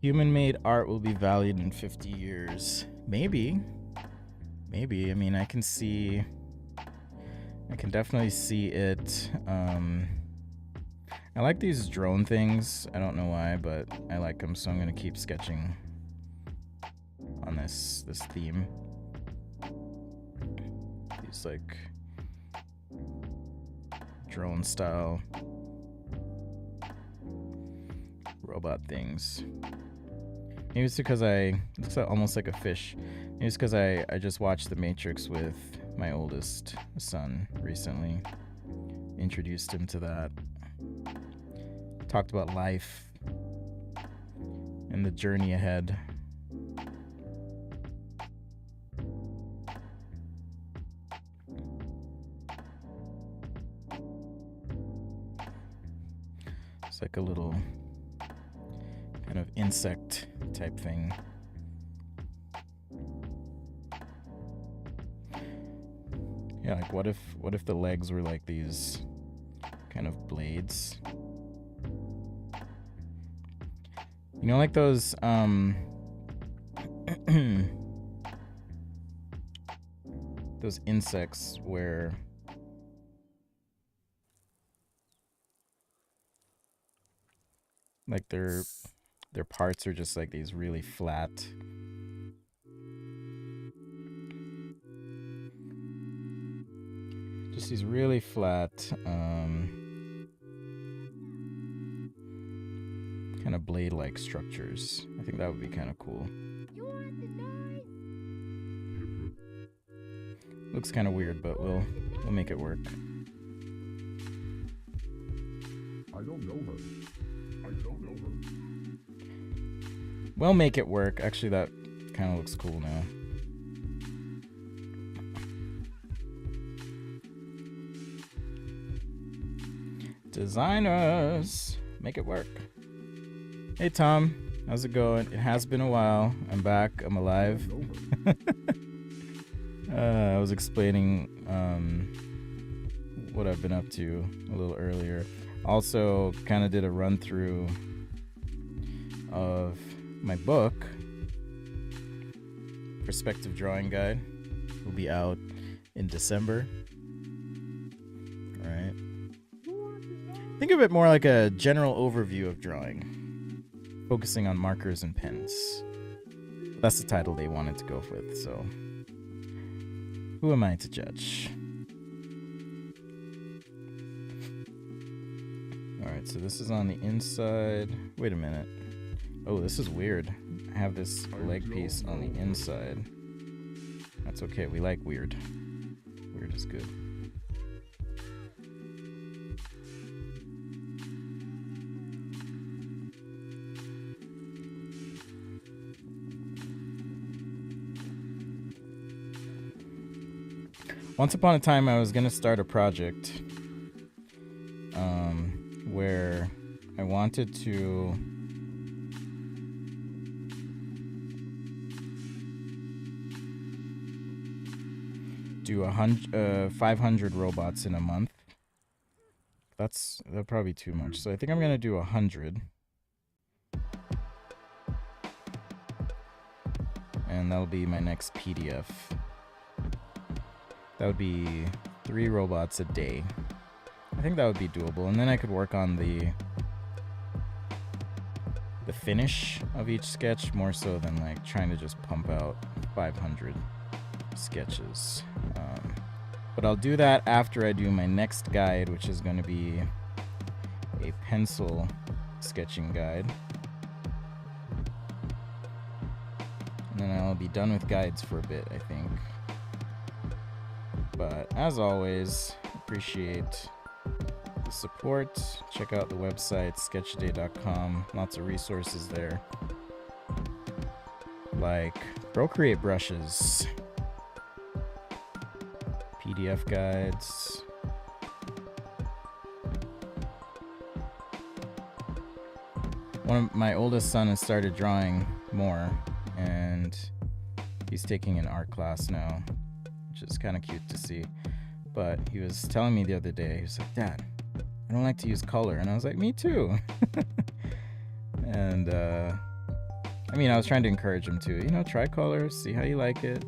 Human-made art will be valued in 50 years. Maybe. Maybe. I mean, I can definitely see it. I like these drone things. I don't know why, but I like them, so I'm going to keep sketching on this theme. These, like, drone style robot things. Maybe it's because it looks almost like a fish. Maybe it's because I just watched The Matrix with my oldest son recently. Introduced him to that. Talked about life and the journey ahead. It's like a little kind of insect type thing. Yeah, like what if the legs were like these kind of blades? You know, like those those insects where like their parts are just like these really flat. Just these really flat kind of blade-like structures. I think that would be kind of cool. Looks kind of weird, but we'll make it work. I don't know her. We'll make it work. Actually, that kind of looks cool now. Designers, make it work. Hey, Tom. How's it going? It has been a while. I'm back. I'm alive. I was explaining what I've been up to a little earlier. Also, kind of did a run through of my book, Perspective Drawing Guide. Will be out in December. All right. Think of it more like a general overview of drawing, focusing on markers and pens. That's the title they wanted to go with, so who am I to judge? Alright, so this is on the inside. Wait a minute. Oh, this is weird. I have this leg piece on the inside. That's okay, we like weird. Weird is good. Once upon a time, I was going to start a project where I wanted to do 500 robots in a month. That'll probably be too much. So I think I'm going to do 100. And that'll be my next PDF. That would be 3 robots a day. I think that would be doable. And then I could work on the finish of each sketch more so than like trying to just pump out 500 sketches. But I'll do that after I do my next guide, which is going to be a pencil sketching guide. And then I'll be done with guides for a bit, I think. But as always, appreciate the support. Check out the website, sketchday.com. Lots of resources there, like Procreate brushes, PDF guides, my oldest son has started drawing more, and he's taking an art class now, which is kind of cute to see. But he was telling me the other day, he was like, Dad, I don't like to use color. And I was like, me too. And I mean, I was trying to encourage him to, try color, see how you like it,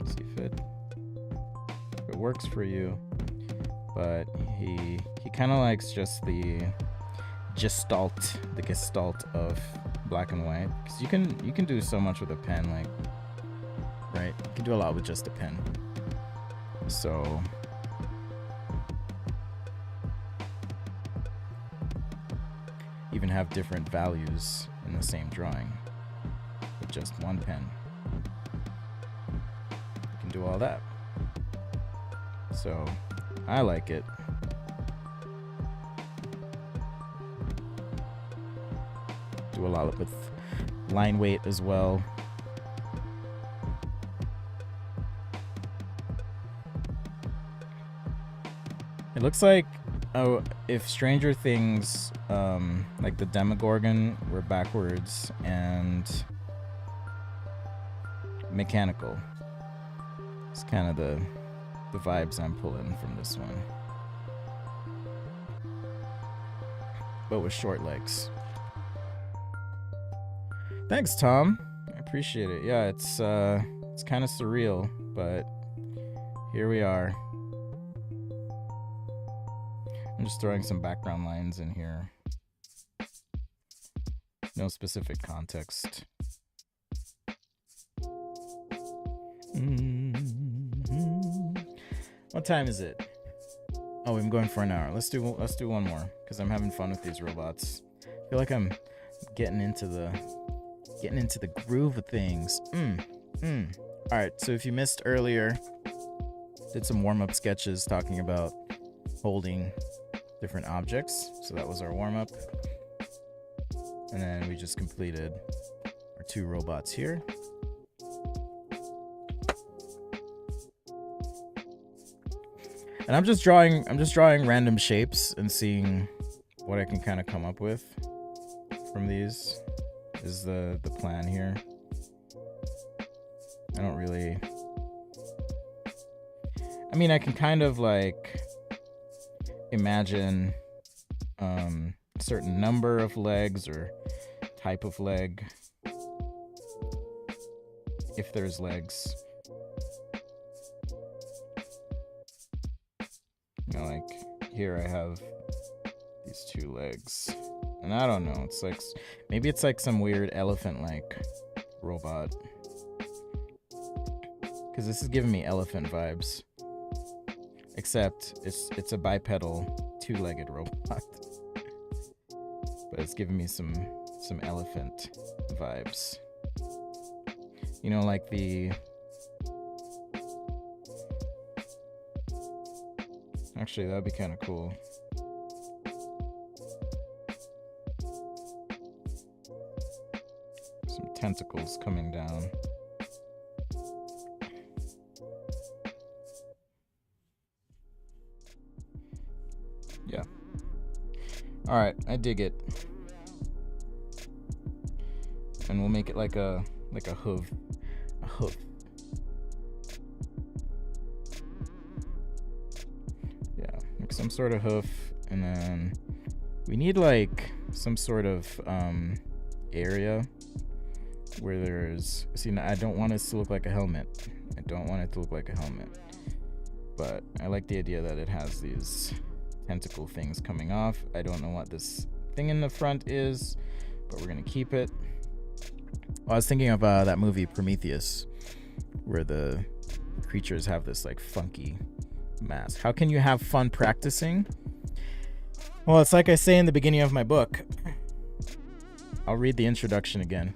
see if it works for you. But he kind of likes just the gestalt of black and white, because you can do so much with a pen, like, right? You can do a lot with just a pen. So even have different values in the same drawing with just one pen. You can do all that. So I like it. Do a lot with line weight as well. It looks like, if Stranger Things, like the Demogorgon were backwards and mechanical. It's kind of the vibes I'm pulling from this one. But with short legs. Thanks, Tom. I appreciate it. Yeah, it's kind of surreal, but here we are. I'm just throwing some background lines in here. No specific context. What time is it? Oh, I'm going for an hour. Let's do one more, because I'm having fun with these robots. I feel like I'm getting into the groove of things. All right, so if you missed earlier, did some warm-up sketches talking about holding different objects. So that was our warm-up. And then we just completed our 2 robots here. And I'm just drawing random shapes and seeing what I can kind of come up with from these. is the plan here. I don't really... I mean, I can kind of like imagine a certain number of legs or type of leg, if there's legs. You know, like here I have these 2 legs, and I don't know, it's like, maybe it's like some weird elephant like robot, because this is giving me elephant vibes, except it's a bipedal 2-legged robot. But it's giving me some elephant vibes. You know, like the... Actually, that'd be kind of cool. Some tentacles coming down. Yeah. Alright, I dig it. And we'll make it like a hoof. A hoof. Yeah, like some sort of hoof, and then we need like some sort of area where there's... See, I don't want this to look like a helmet. I don't want it to look like a helmet. But I like the idea that it has these tentacle things coming off. I don't know what this thing in the front is, but we're gonna keep it. Well, I was thinking of that movie Prometheus, where the creatures have this like funky mask. How can you have fun practicing? Well, it's like I say in the beginning of my book. I'll read the introduction again.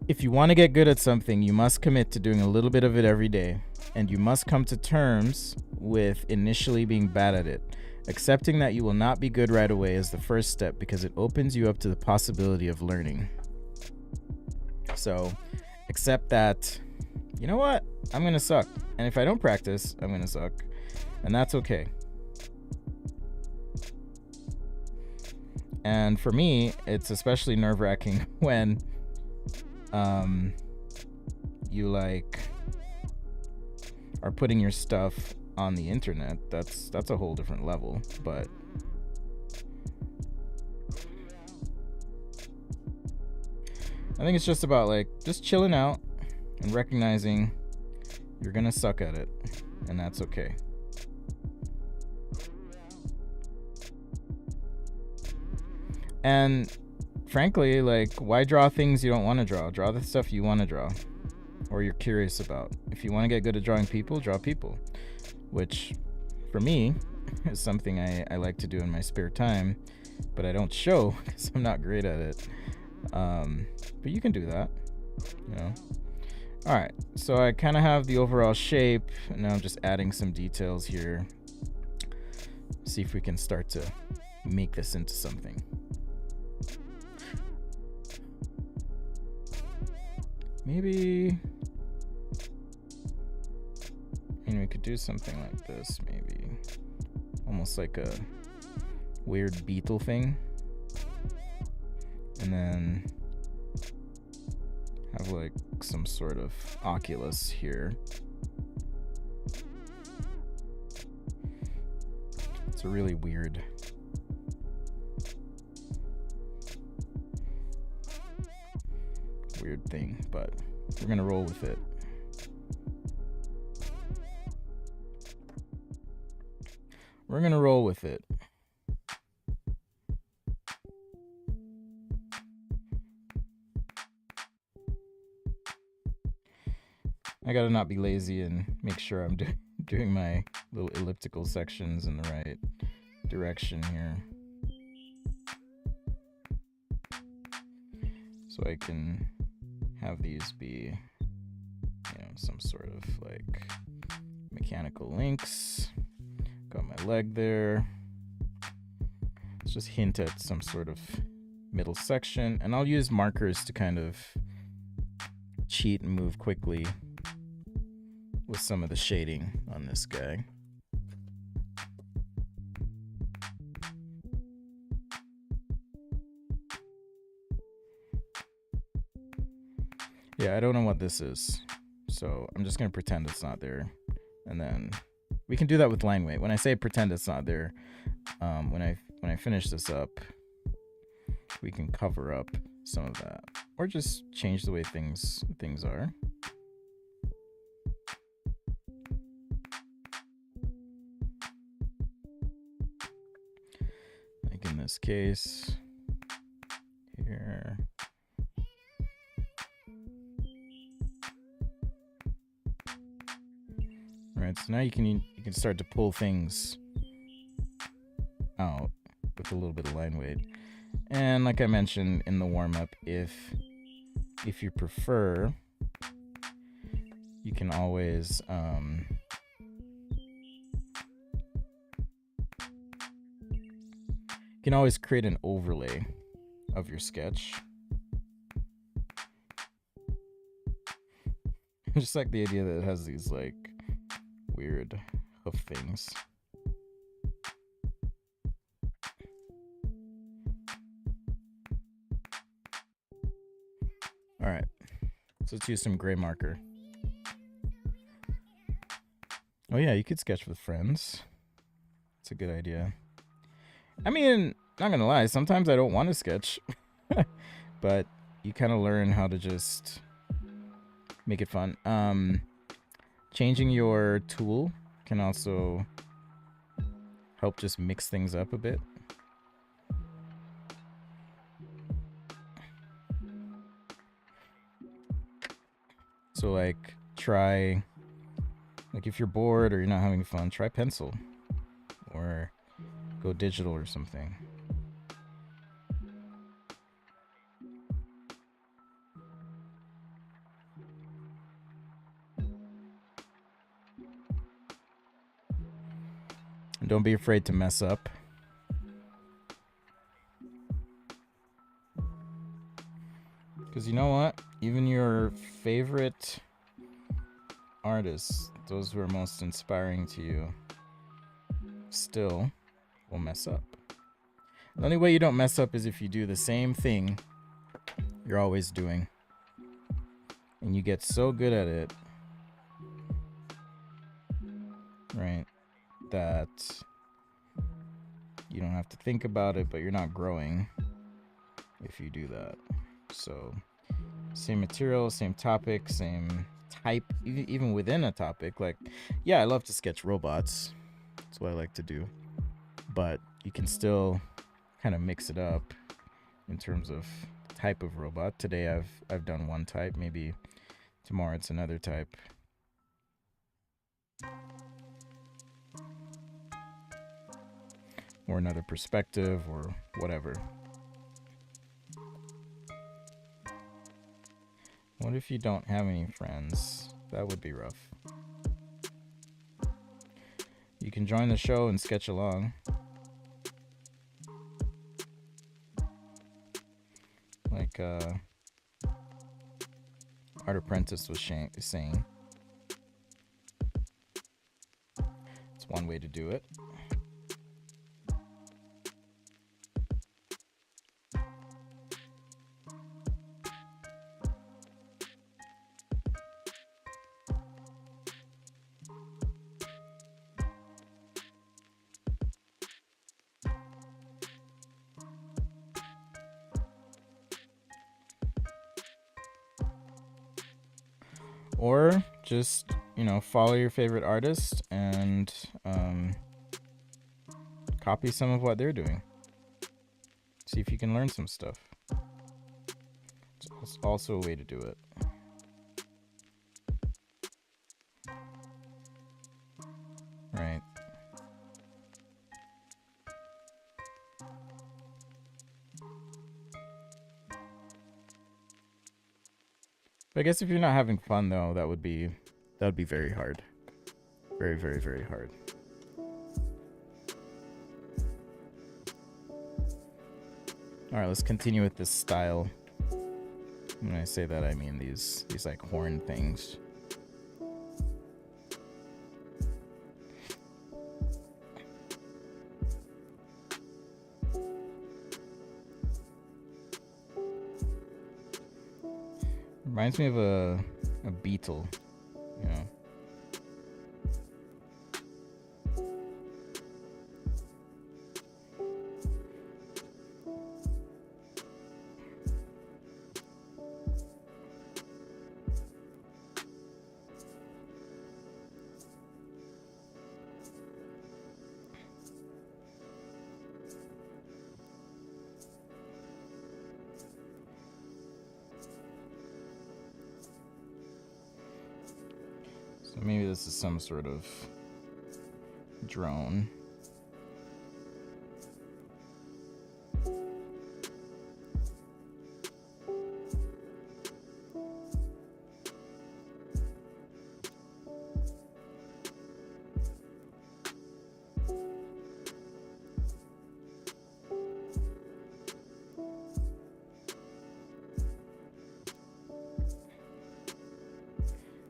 If you want to get good at something, you must commit to doing a little bit of it every day, and you must come to terms with initially being bad at it. Accepting that you will not be good right away is the first step, because it opens you up to the possibility of learning. So, accept that, you know what? I'm going to suck. And if I don't practice, I'm going to suck. And that's okay. And for me, it's especially nerve-wracking when you like are putting your stuff on the internet. That's a whole different level, but I think it's just about like just chilling out and recognizing you're gonna suck at it, and that's okay. And frankly, like, why draw things you don't want to draw? Draw the stuff you want to draw or you're curious about. If you want to get good at drawing people, draw people, which for me is something I like to do in my spare time, but I don't show because I'm not great at it. But you can do that, you know. All right, so I kind of have the overall shape, and now I'm just adding some details here. See if we can start to make this into something. Maybe, we could do something like this, maybe. Almost like a weird beetle thing. And then have like some sort of oculus here. It's a really weird thing, but we're gonna roll with it. We're gonna roll with it. I gotta not be lazy and make sure I'm doing my little elliptical sections in the right direction here, so I can have these be, you know, some sort of like mechanical links. Got my leg there. Let's just hint at some sort of middle section, and I'll use markers to kind of cheat and move quickly with some of the shading on this guy. Yeah, I don't know what this is, so I'm just gonna pretend it's not there, and then we can do that with line weight. When I say pretend it's not there, when I finish this up, we can cover up some of that, or just change the way things are. Like in this case, here. Right, so now you can start to pull things out with a little bit of line weight. And like I mentioned in the warm-up, if you prefer, you can always create an overlay of your sketch. I just like the idea that it has these like weird hoof things. All right, so let's use some gray marker. Oh yeah, you could sketch with friends. It's a good idea. I mean, not gonna lie, sometimes I don't want to sketch, but you kind of learn how to just make it fun. Changing your tool can also help just mix things up a bit. So like try, like if you're bored or you're not having fun, try pencil or go digital or something. And don't be afraid to mess up. Because you know what? Even your favorite artists, those who are most inspiring to you, still will mess up. The only way you don't mess up is if you do the same thing you're always doing. And you get so good at it, right, that you don't have to think about it, but you're not growing if you do that. So same material, same topic, same type, even within a topic. Like, yeah, I love to sketch robots. That's what I like to do. But you can still kind of mix it up in terms of type of robot. Today I've done one type, maybe tomorrow it's another type. Or another perspective or whatever. What if you don't have any friends? That would be rough. You can join the show and sketch along. Like Art Apprentice was saying. It's one way to do it. Or just, follow your favorite artist and copy some of what they're doing. See if you can learn some stuff. It's also a way to do it. Right. But I guess if you're not having fun though, that would be very hard. Very, very, very hard. All right, let's continue with this style. When I say that, I mean these like horn things. Reminds me of a beetle, you know. So maybe this is some sort of drone.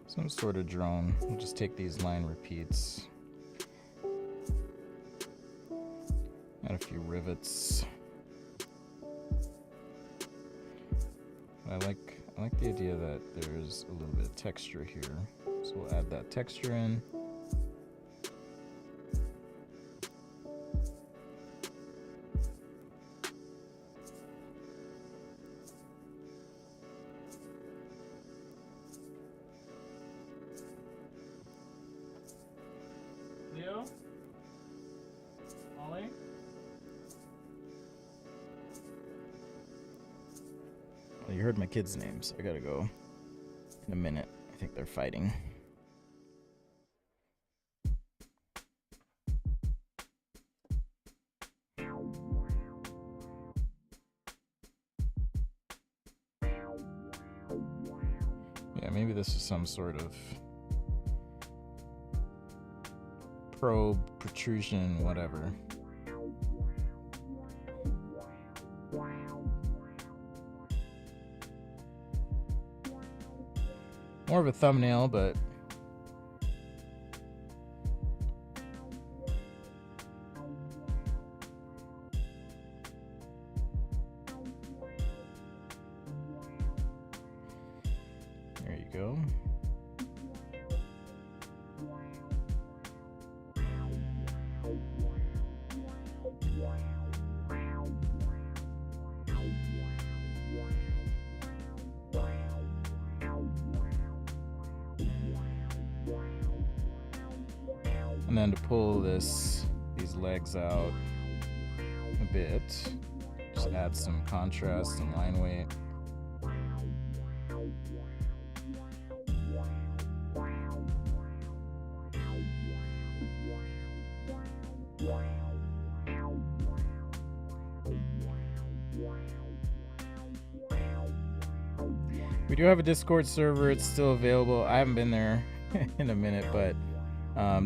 Some sort of drone. We'll just take these line repeats. Add a few rivets. I like the idea that there's a little bit of texture here. So we'll add that texture in. Leo? Ollie? Well, you heard my kids' names. I gotta go in a minute. I think they're fighting. Yeah, maybe this is some sort of probe, protrusion, whatever. More of a thumbnail, but there you go. And then to pull these legs out a bit, just add some contrast and line weight. We do have a Discord server. It's still available. I haven't been there in a minute, but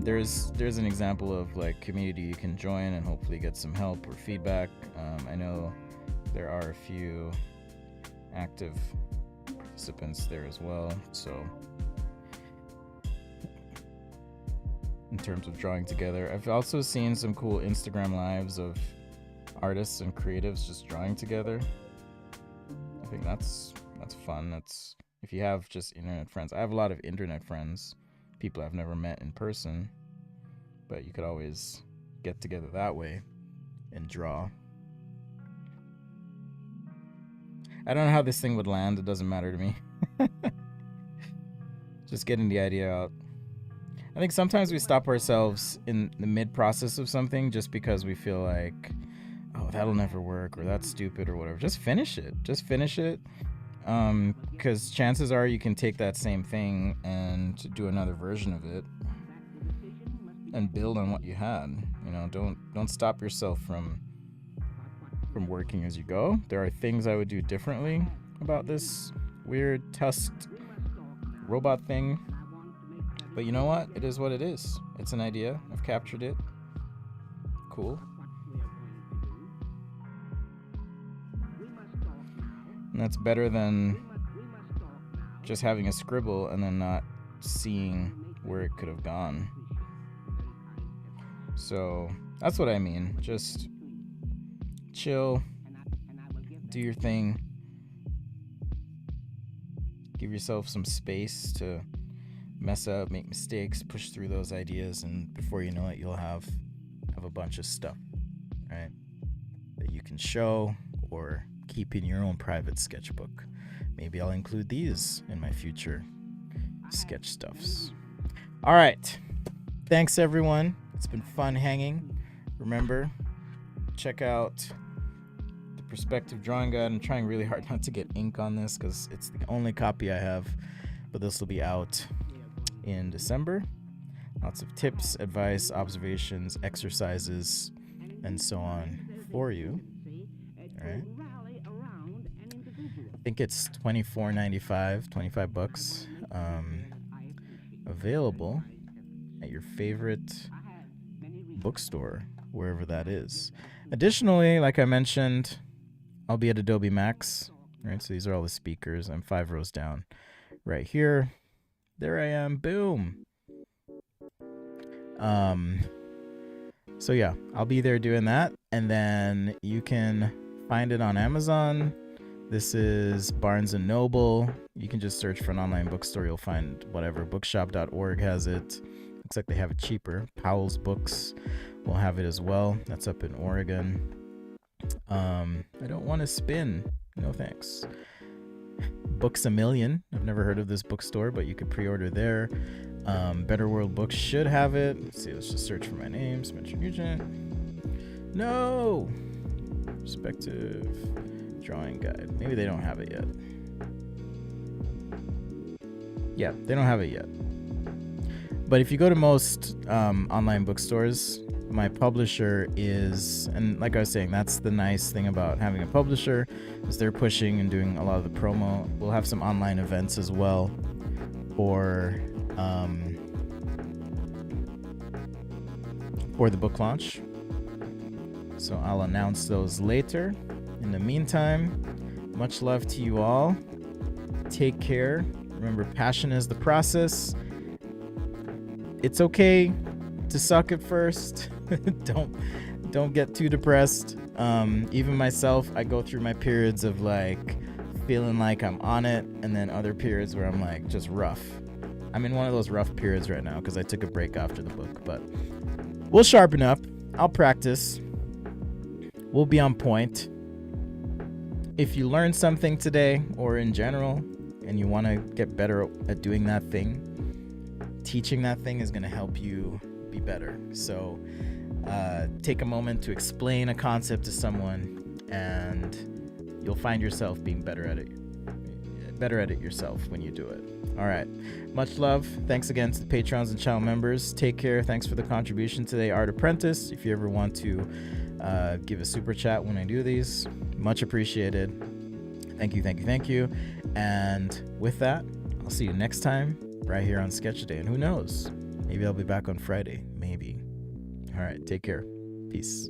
there's an example of like community you can join and hopefully get some help or feedback. I know there are a few active participants there as well. So in terms of drawing together, I've also seen some cool Instagram lives of artists and creatives just drawing together. I think that's fun. That's if you have just internet friends. I have a lot of internet friends, people I've never met in person, but you could always get together that way and draw. I don't know how this thing would land. It doesn't matter to me. Just getting the idea out. I think sometimes we stop ourselves in the mid-process of something just because we feel like, oh, that'll never work, or that's stupid, or whatever. Just finish it. Just finish it. Because chances are you can take that same thing and do another version of it and build on what you had. You know, don't stop yourself from working as you go. There are things I would do differently about this weird tusked robot thing, but you know what? It is what it is. It's an idea. I've captured it. Cool. And that's better than just having a scribble and then not seeing where it could have gone. So that's what I mean. Just chill, do your thing, Give yourself some space to mess up, make mistakes, push through those ideas, and before you know it, you'll have a bunch of stuff, right, that you can show or keep in your own private sketchbook. Maybe I'll include these in my future sketch stuffs. All right. Thanks, everyone. It's been fun hanging. Remember, check out the Perspective Drawing Guide. I'm trying really hard not to get ink on this because it's the only copy I have, but this will be out in December. Lots of tips, advice, observations, exercises, and so on for you. All right. I think it's $24.95, $25, available at your favorite bookstore, wherever that is. Additionally, like I mentioned, I'll be at Adobe Max, right? So these are all the speakers. I'm 5 rows down right here. There I am. Boom. So yeah, I'll be there doing that, and then you can find it on Amazon. This is Barnes & Noble. You can just search for an online bookstore. You'll find whatever. Bookshop.org has it. Looks like they have it cheaper. Powell's Books will have it as well. That's up in Oregon. I don't want to spin. No thanks. Books A Million. I've never heard of this bookstore, but you could pre-order there. Better World Books should have it. Let's see. Let's just search for my name. Spencer Nugent. No. Perspective Drawing Guide. Maybe they don't have it yet. Yeah, they don't have it yet. But if you go to most online bookstores, my publisher is, and like I was saying, that's the nice thing about having a publisher, is they're pushing and doing a lot of the promo. We'll have some online events as well for the book launch. So I'll announce those later. In the meantime, much love to you all. Take care. Remember, passion is the process. It's okay to suck at first. Don't get too depressed. Even myself, I go through my periods of like feeling like I'm on it, and then other periods where I'm like just rough. I'm in one of those rough periods right now because I took a break after the book, but we'll sharpen up. I'll practice. We'll be on point. If you learned something today or in general and you want to get better at doing that thing, teaching that thing is going to help you be better. So take a moment to explain a concept to someone, and you'll find yourself being better at it yourself when you do it. All right. Much love. Thanks again to the patrons and channel members. Take care. Thanks for the contribution today, Art Apprentice. If you ever want to give a super chat when I do these, much appreciated. Thank you. And with that, I'll see you next time right here on Sketch Day. And who knows, maybe I'll be back on Friday. Maybe. All right. Take care. Peace.